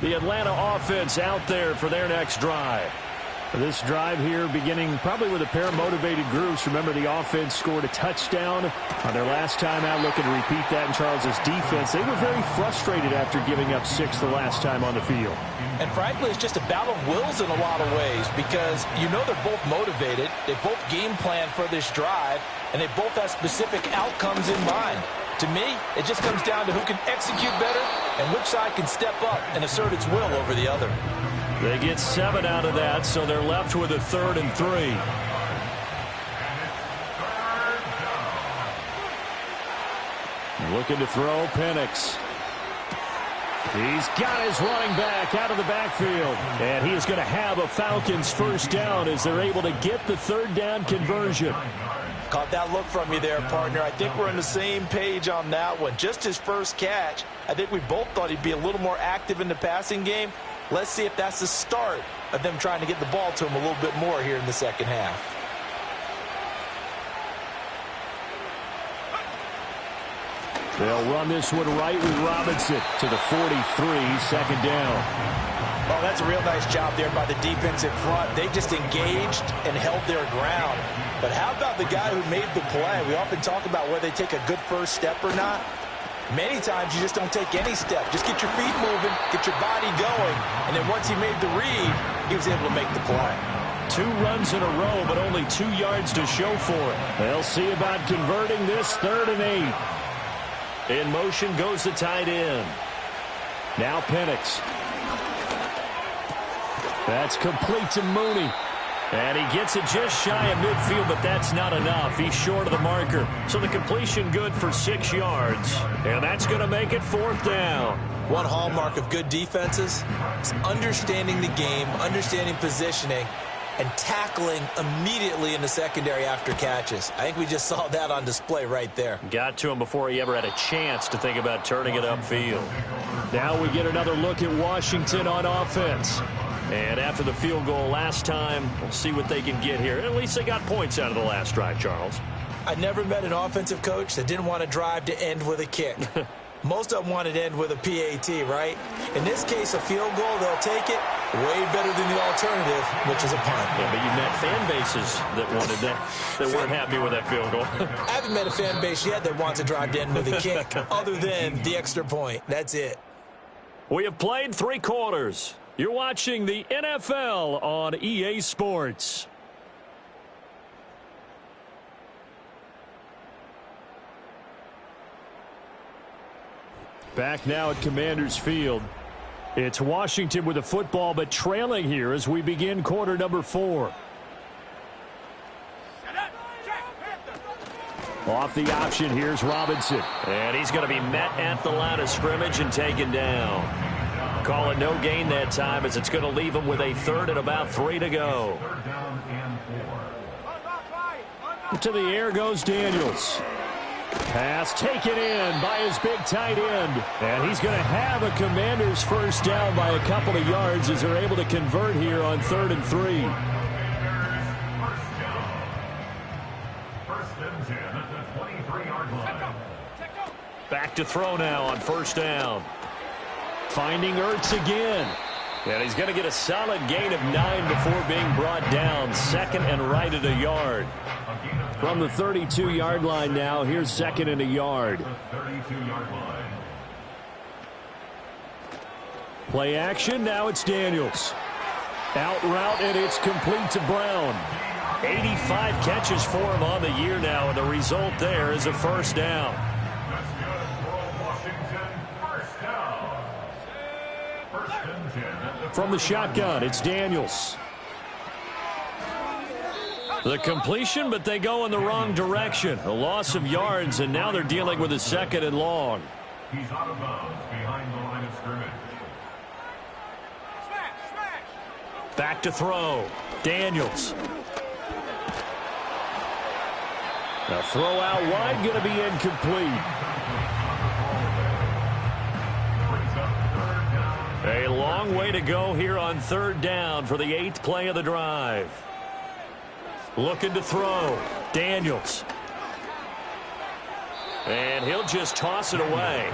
The Atlanta offense out there for their next drive. This drive here beginning probably with a pair of motivated groups. Remember, the offense scored a touchdown on their last time out, looking to repeat that in Charles's defense. They were very frustrated after giving up 6 the last time on the field. And frankly, it's just a battle of wills in a lot of ways because you know they're both motivated. They both game plan for this drive, and they both have specific outcomes in mind. To me, it just comes down to who can execute better and which side can step up and assert its will over the other. They get 7 out of that, so they're left with a 3rd and 3. Looking to throw, Penix. He's got his running back out of the backfield. And he is going to have a Falcons 1st down as they're able to get the 3rd down conversion. Caught that look from you there, partner. I think we're on the same page on that one. Just his first catch. I think we both thought he'd be a little more active in the passing game. Let's see if that's the start of them trying to get the ball to him a little bit more here in the second half. They'll run this one right with Robinson to the 43, 2nd down. Oh, that's a real nice job there by the defense in front. They just engaged and held their ground. But how about the guy who made the play? We often talk about whether they take a good first step or not. Many times you just don't take any step. Just get your feet moving, get your body going, and then once he made the read, he was able to make the play. 2 runs in a row, but only 2 yards to show for it. They'll see about converting this 3rd and 8. In motion goes the tight end. Now Penix. That's complete to Mooney. And he gets it just shy of midfield, but that's not enough. He's short of the marker. So the completion good for 6 yards. And that's going to make it 4th down. One hallmark of good defenses is understanding the game, understanding positioning, and tackling immediately in the secondary after catches. I think we just saw that on display right there. Got to him before he ever had a chance to think about turning it upfield. Now we get another look at Washington on offense. And after the field goal last time, we'll see what they can get here. At least they got points out of the last drive, Charles. I never met an offensive coach that didn't want to drive to end with a kick. Most of them wanted to end with a PAT, right? In this case, a field goal, they'll take it. Way better than the alternative, which is a punt. Yeah, but you met fan bases that wanted that, that weren't happy with that field goal. I haven't met a fan base yet that wants to drive to end with a kick, other than the extra point. That's it. We have played 3 quarters. You're watching the NFL on EA Sports. Back now at Commanders Field. It's Washington with the football, but trailing here as we begin quarter number 4. Off the option, here's Robinson. And he's going to be met at the line of scrimmage and taken down. Call it no gain that time as it's going to leave him with a 3rd and about 3 to go. To the air goes Daniels. Pass taken in by his big tight end. And he's going to have a Commanders first down by a couple of yards as they're able to convert here on 3rd and 3. Back to throw now on 1st down. Finding Ertz again. And he's going to get a solid gain of 9 before being brought down. 2nd and right at a yard. From the 32-yard line now, here's 2nd and a yard. Play action, now it's Daniels. Out route, and it's complete to Brown. 85 catches for him on the year now, and the result there is a 1st down. From the shotgun, it's Daniels. The completion, but they go in the wrong direction. A loss of yards, and now they're dealing with a 2nd and long. He's out of bounds behind the line of scrimmage. Back to throw. Daniels. The throw out wide, going to be incomplete. A long way to go here on 3rd down for the 8th play of the drive. Looking to throw. Daniels. And he'll just toss it away.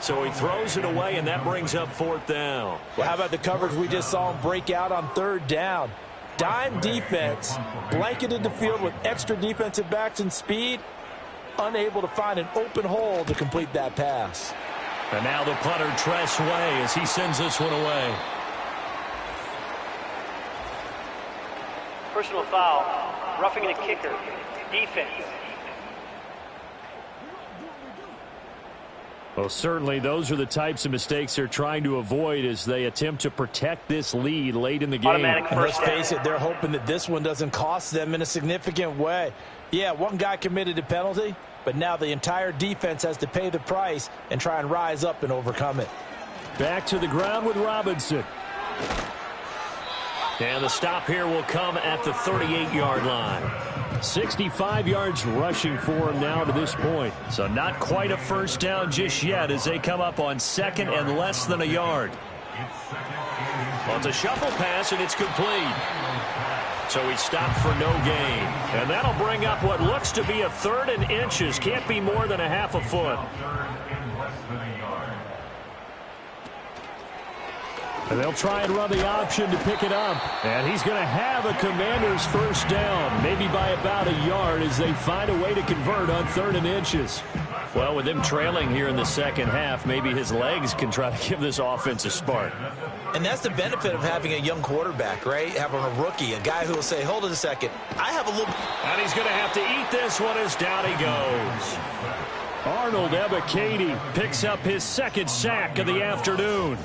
So he throws it away, and that brings up 4th down. Well, how about the coverage we just saw him break out on 3rd down? Dime defense, blanketed the field with extra defensive backs and speed, unable to find an open hole to complete that pass. And now the punter Tress Way as he sends this one away. Personal foul, roughing the kicker, defense. Well, certainly those are the types of mistakes they're trying to avoid as they attempt to protect this lead late in the game. Automatic And let's first face it, they're hoping that this one doesn't cost them in a significant way. Yeah, one guy committed a penalty, but now the entire defense has to pay the price and try and rise up and overcome it. Back to the ground with Robinson. And the stop here will come at the 38-yard line. 65 yards rushing for him now to this point. So not quite a first down just yet as they come up on 2nd and less than a yard. Well, it's a shuffle pass, and it's complete. So he stopped for no gain. And that'll bring up what looks to be a 3rd and inches. Can't be more than a half a foot. And they'll try and run the option to pick it up. And he's going to have a Commanders first down, maybe by about a yard as they find a way to convert on 3rd and inches. Well, with them trailing here in the second half, maybe his legs can try to give this offense a spark. And that's the benefit of having a young quarterback, right? Having a rookie, a guy who will say, hold it a second, I have a little... And he's going to have to eat this one as down he goes. Arnold Ebiketie picks up his 2nd sack of the afternoon.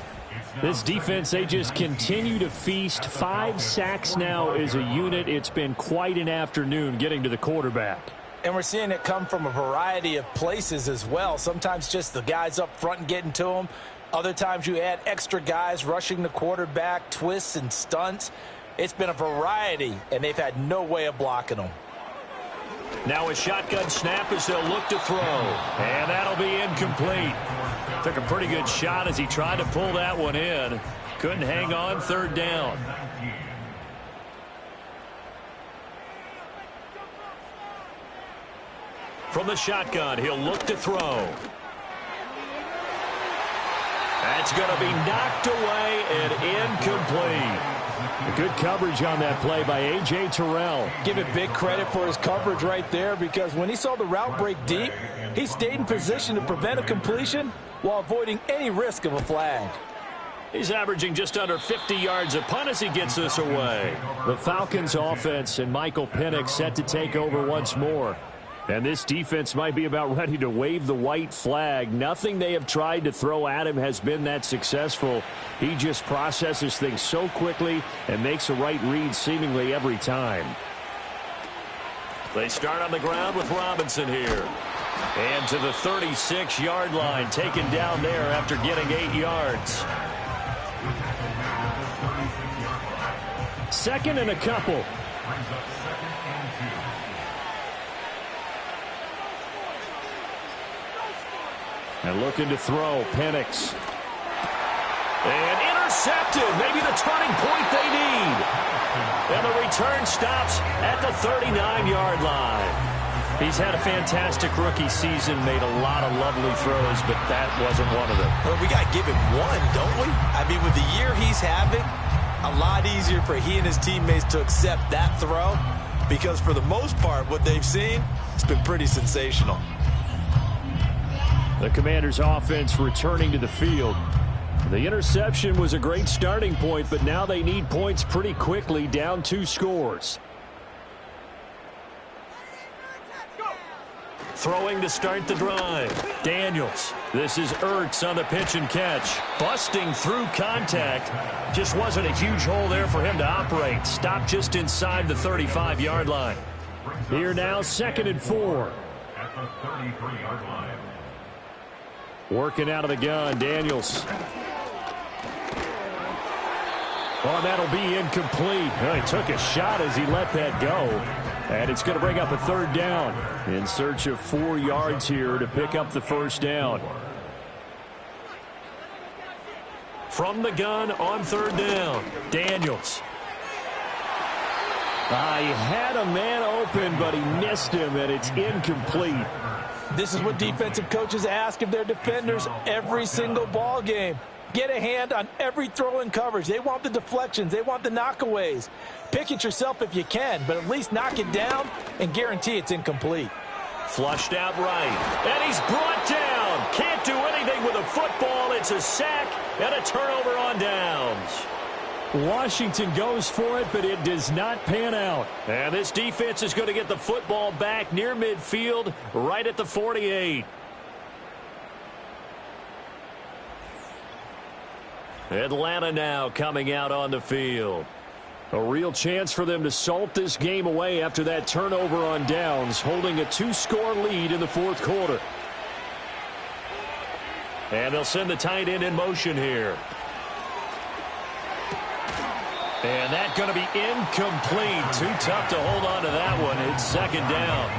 This defense, they just continue to feast. 5 sacks now as a unit. It's been quite an afternoon getting to the quarterback. And we're seeing it come from a variety of places as well. Sometimes just the guys up front and getting to them. Other times you add extra guys rushing the quarterback, twists and stunts. It's been a variety, and they've had no way of blocking them. Now a shotgun snap as they'll look to throw. And that'll be incomplete. Took a pretty good shot as he tried to pull that one in. Couldn't hang on, 3rd down. From the shotgun, he'll look to throw. That's going to be knocked away and incomplete. Good coverage on that play by A.J. Terrell. Give it big credit for his coverage right there, because when he saw the route break deep, he stayed in position to prevent a completion while avoiding any risk of a flag. He's averaging just under 50 yards a punt as he gets this away. The Falcons offense and Michael Penix set to take over once more. And this defense might be about ready to wave the white flag. Nothing they have tried to throw at him has been that successful. He just processes things so quickly and makes a right read seemingly every time. They start on the ground with Robinson here. And to the 36-yard line, taken down there after getting 8 yards. 2nd and a couple. And looking to throw, Penix. And intercepted, maybe the turning point they need. And the return stops at the 39-yard line. He's had a fantastic rookie season, made a lot of lovely throws, but that wasn't one of them. Well, we got to give him one, don't we? I mean, with the year he's having, a lot easier for he and his teammates to accept that throw, because for the most part, what they've seen, it's been pretty sensational. The Commanders' offense returning to the field. The interception was a great starting point, but now they need points pretty quickly, down 2 scores. Throwing to start the drive. Daniels. This is Ertz on the pitch and catch. Busting through contact. Just wasn't a huge hole there for him to operate. Stopped just inside the 35-yard line. Here now, 2nd and 4. At the 33-yard line. Working out of the gun, Daniels. Oh, that'll be incomplete. Well, he took a shot as he let that go. And it's going to bring up a 3rd down. In search of 4 yards here to pick up the first down. From the gun on 3rd down, Daniels. He had a man open, but he missed him, and it's incomplete. This is what defensive coaches ask of their defenders every single ball game. Get a hand on every throw in coverage. They want the deflections. They want the knockaways. Pick it yourself if you can, but at least knock it down and guarantee it's incomplete. Flushed out right. And he's brought down. Can't do anything with a football. It's a sack and a turnover on downs. Washington goes for it, but it does not pan out. And this defense is going to get the football back near midfield, right at the 48. Atlanta now coming out on the field. A real chance for them to salt this game away after that turnover on downs, holding a 2-score lead in the 4th quarter. And they'll send the tight end in motion here. And that's going to be incomplete. Too tough to hold on to that one. It's 2nd down.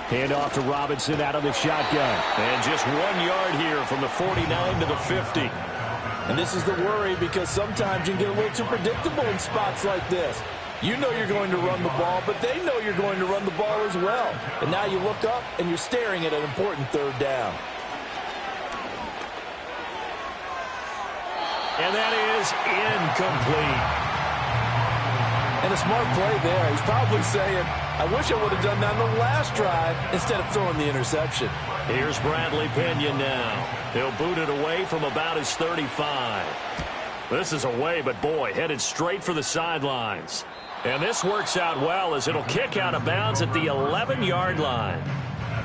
Hand off to Robinson out of the shotgun. And just 1 yard here from the 49 to the 50. And this is the worry, because sometimes you can get a little too predictable in spots like this. You know you're going to run the ball, but they know you're going to run the ball as well. And now you look up and you're staring at an important third down. And that is incomplete. And a smart play there. He's probably saying, I wish I would have done that on the last drive instead of throwing the interception. Here's Bradley Pinion now. He'll boot it away from about his 35. This is away, but boy, headed straight for the sidelines. And this works out well as it'll kick out of bounds at the 11-yard line.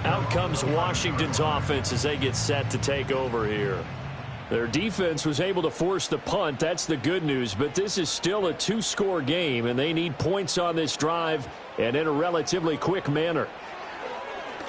Out comes Washington's offense as they get set to take over here. Their defense was able to force the punt. That's the good news. But this is still a two-score game, and they need points on this drive and in a relatively quick manner.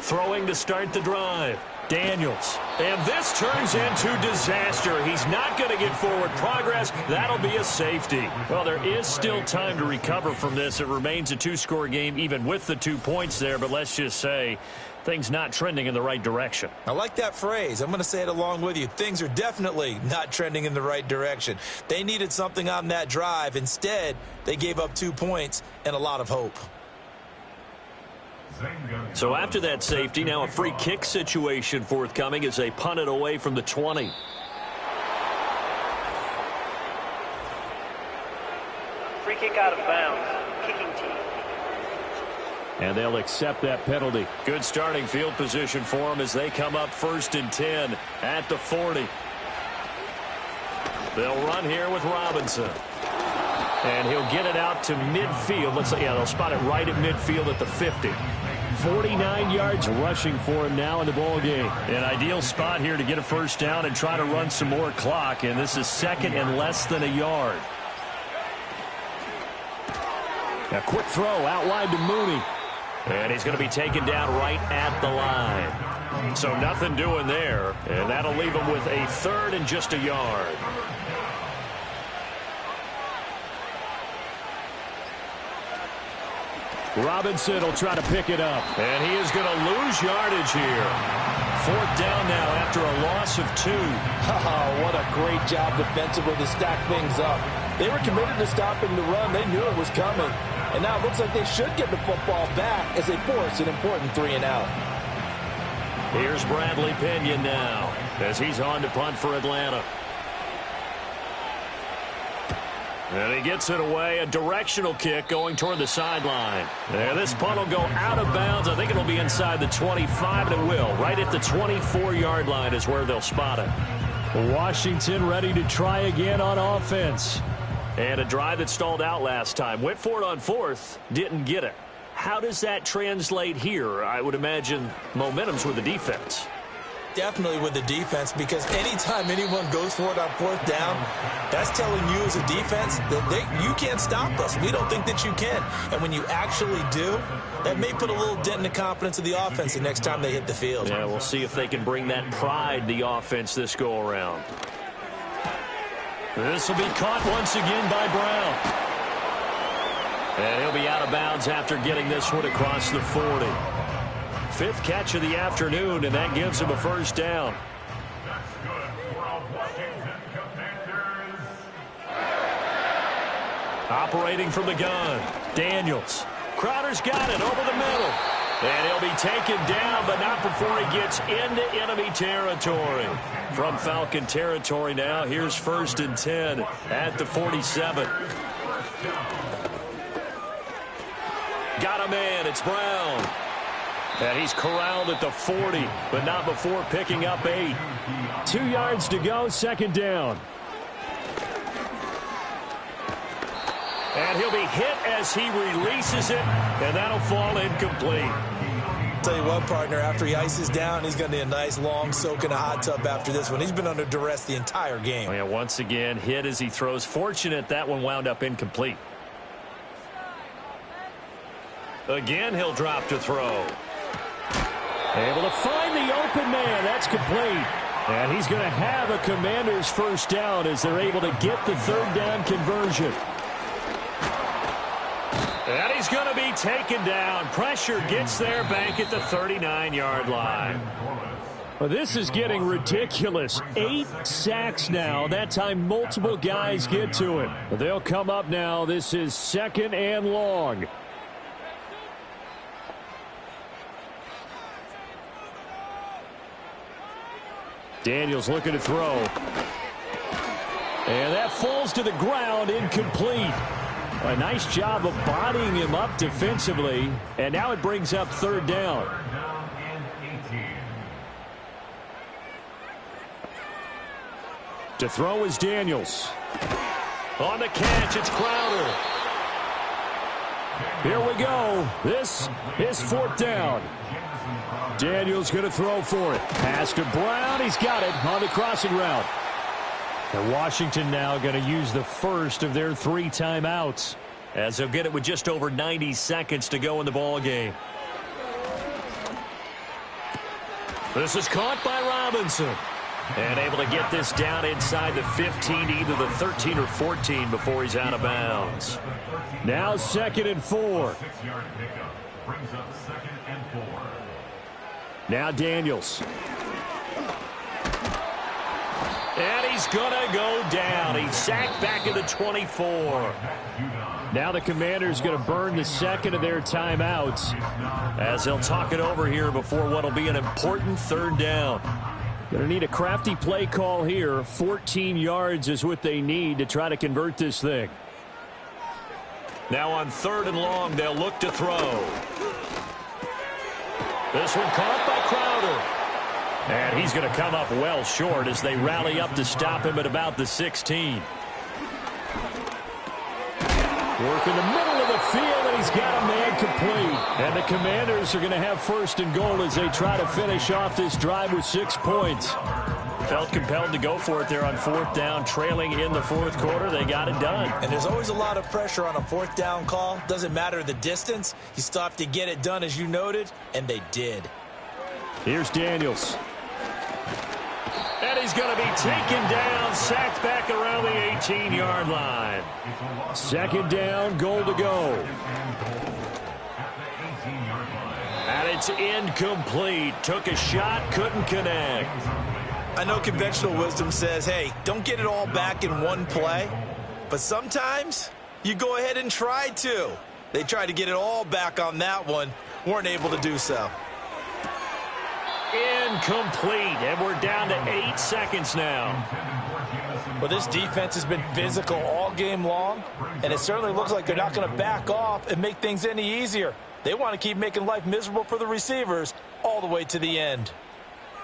Throwing to start the drive. Daniels. And this turns into disaster. He's not going to get forward progress. That'll be a safety. Well, there is still time to recover from this. It remains a two-score game even with the 2 points there. But let's just say things not trending in the right direction. I like that phrase. I'm going to say it along with you. Things are definitely not trending in the right direction. They needed something on that drive. Instead, they gave up 2 points and a lot of hope. So after that safety, now a free kick situation forthcoming as they punt it away from the 20. Free kick out of bounds. Kicking team. And they'll accept that penalty. Good starting field position for them as they come up 1st and 10 at the 40. They'll run here with Robinson. And he'll get it out to midfield. They'll spot it right at midfield at the 50. 49 yards rushing for him now in the ball game. An ideal spot here to get a first down and try to run some more clock. And this is 2nd and less than a yard. A quick throw out wide to Mooney. And he's going to be taken down right at the line. So nothing doing there. And that'll leave him with a 3rd and just a yard. Robinson will try to pick it up. And he is going to lose yardage here. 4th down now after a loss of 2. Oh, what a great job defensively to stack things up. They were committed to stopping the run. They knew it was coming. And now it looks like they should get the football back as they force an important 3-and-out. Here's Bradley Pinion now as he's on to punt for Atlanta. And he gets it away, a directional kick going toward the sideline. And this punt will go out of bounds. I think it'll be inside the 25, and it will. Right at the 24-yard line is where they'll spot it. Washington ready to try again on offense. And a drive that stalled out last time. Went for it on 4th, didn't get it. How does that translate here? I would imagine momentum's with the defense. Definitely with the defense, because anytime anyone goes for it on 4th down, that's telling you as a defense that you can't stop us. We don't think that you can. And when you actually do, that may put a little dent in the confidence of the offense the next time they hit the field. Yeah, we'll see if they can bring that pride, the offense, this go-around. This will be caught once again by Brown. And he'll be out of bounds after getting this one across the 40. 5th catch of the afternoon, and that gives him a first down. That's good for a Washington Commanders. Operating from the gun, Daniels. Crowder's got it over the middle. And he'll be taken down, but not before he gets into enemy territory. From Falcon territory now, here's 1st and 10 at the 47. Got a man, it's Brown. And he's corralled at the 40, but not before picking up 8. 2 yards to go, 2nd down. And he'll be hit as he releases it, and that'll fall incomplete. Tell you what, partner, after he ices down, he's going to need a nice long soak in a hot tub after this one. He's been under duress the entire game. Oh, yeah, once again, hit as he throws. Fortunate that one wound up incomplete. Again, he'll drop to throw. Able to find the open man. That's complete. And he's going to have a Commanders first down as they're able to get the 3rd down conversion. And he's going to be taken down. Pressure gets there back at the 39-yard line. Well, this is getting ridiculous. 8 sacks now. That time multiple guys get to it. They'll come up now. This is 2nd and long. Daniels looking to throw. And that falls to the ground, incomplete. A nice job of bodying him up defensively. And now it brings up 3rd down. To throw is Daniels. On the catch, it's Crowder. Here we go. This is 4th down. Daniels going to throw for it. Pass to Brown. He's got it on the crossing route. And Washington now going to use the first of their 3 timeouts, as they'll get it with just over 90 seconds to go in the ball game. This is caught by Robinson. And able to get this down inside the 15, either the 13 or 14 before he's out of bounds. Now 2nd and 4. 6-yard pickup brings up 2nd and 4. Now Daniels. And he's going to go down. He's sacked back at the 24. Now the Commanders going to burn the 2nd of their timeouts, as they'll talk it over here before what will be an important 3rd down. Going to need a crafty play call here. 14 yards is what they need to try to convert this thing. Now on 3rd and long, they'll look to throw. This one caught by Crowder. And he's going to come up well short as they rally up to stop him at about the 16. Work in the middle of the field, and he's got a man complete. And the Commanders are going to have 1st and goal as they try to finish off this drive with 6 points. Felt compelled to go for it there on 4th down, trailing in the 4th quarter. They got it done. And there's always a lot of pressure on a 4th down call. Doesn't matter the distance. You still have to get it done, as you noted, and they did. Here's Daniels. And he's going to be taken down, sacked back around the 18-yard line. 2nd down, goal to go. And it's incomplete. Took a shot, couldn't connect. I know conventional wisdom says, hey, don't get it all back in one play. But sometimes you go ahead and try to. They tried to get it all back on that one. Weren't able to do so. Incomplete, and we're down to 8 seconds now. Well, this defense has been physical all game long, and it certainly looks like they're not going to back off and make things any easier. They want to keep making life miserable for the receivers all the way to the end.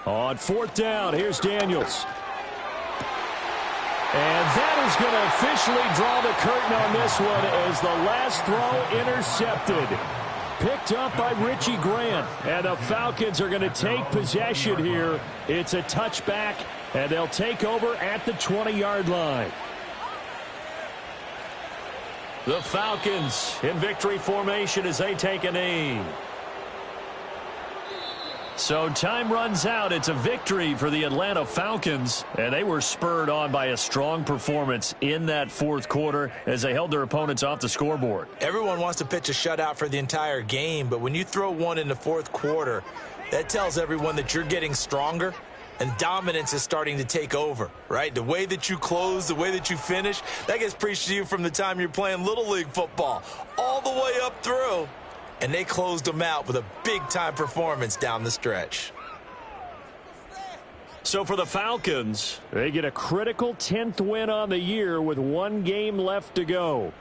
On 4th down, here's Daniels. And that is going to officially draw the curtain on this one as the last throw intercepted. Picked up by Richie Grant. And the Falcons are going to take possession here. It's a touchback, and they'll take over at the 20-yard line. The Falcons in victory formation as they take a knee. So time runs out. It's a victory for the Atlanta Falcons, and they were spurred on by a strong performance in that 4th quarter as they held their opponents off the scoreboard. Everyone wants to pitch a shutout for the entire game, but when you throw one in the 4th quarter, that tells everyone that you're getting stronger and dominance is starting to take over, right? The way that you close, the way that you finish, that gets preached to you from the time you're playing Little League football all the way up through. And they closed them out with a big-time performance down the stretch. So for the Falcons, they get a critical 10th win on the year with 1 game left to go.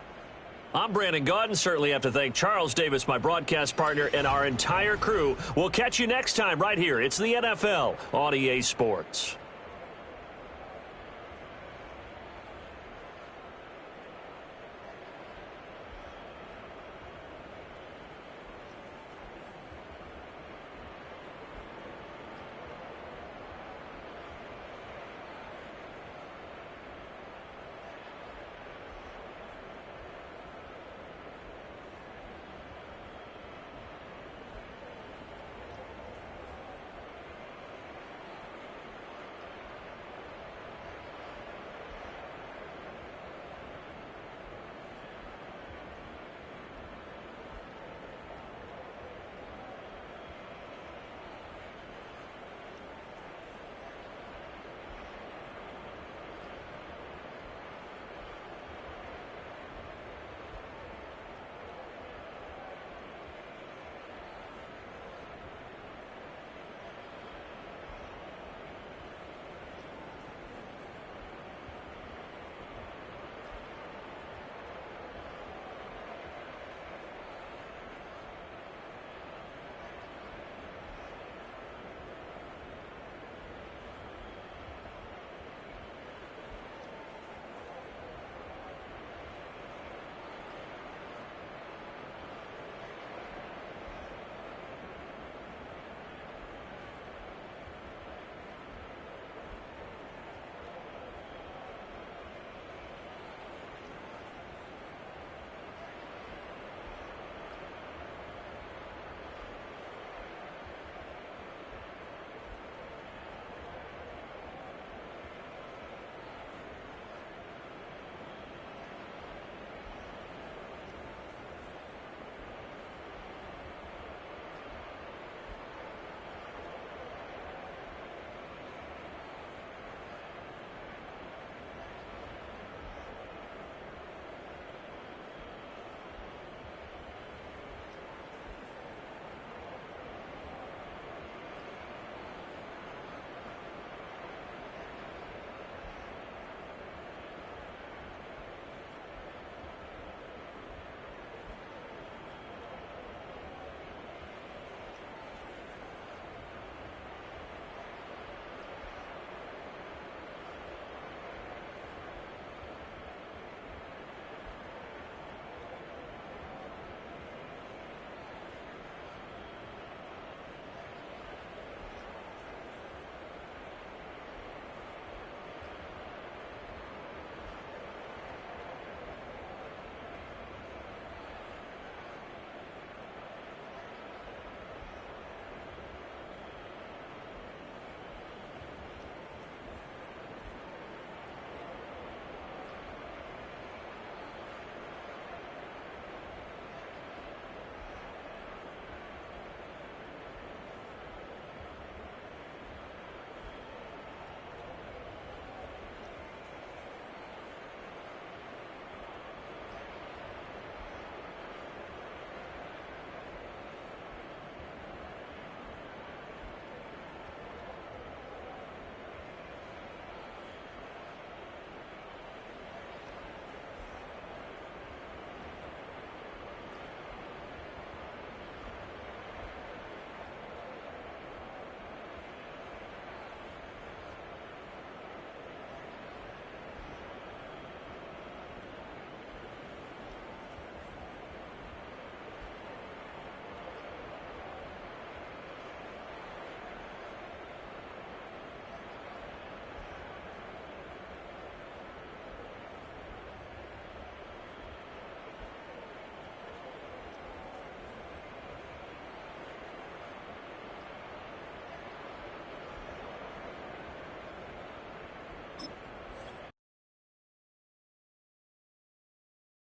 I'm Brandon Gaudin. Certainly have to thank Charles Davis, my broadcast partner, and our entire crew. We'll catch you next time right here. It's the NFL on EA Sports.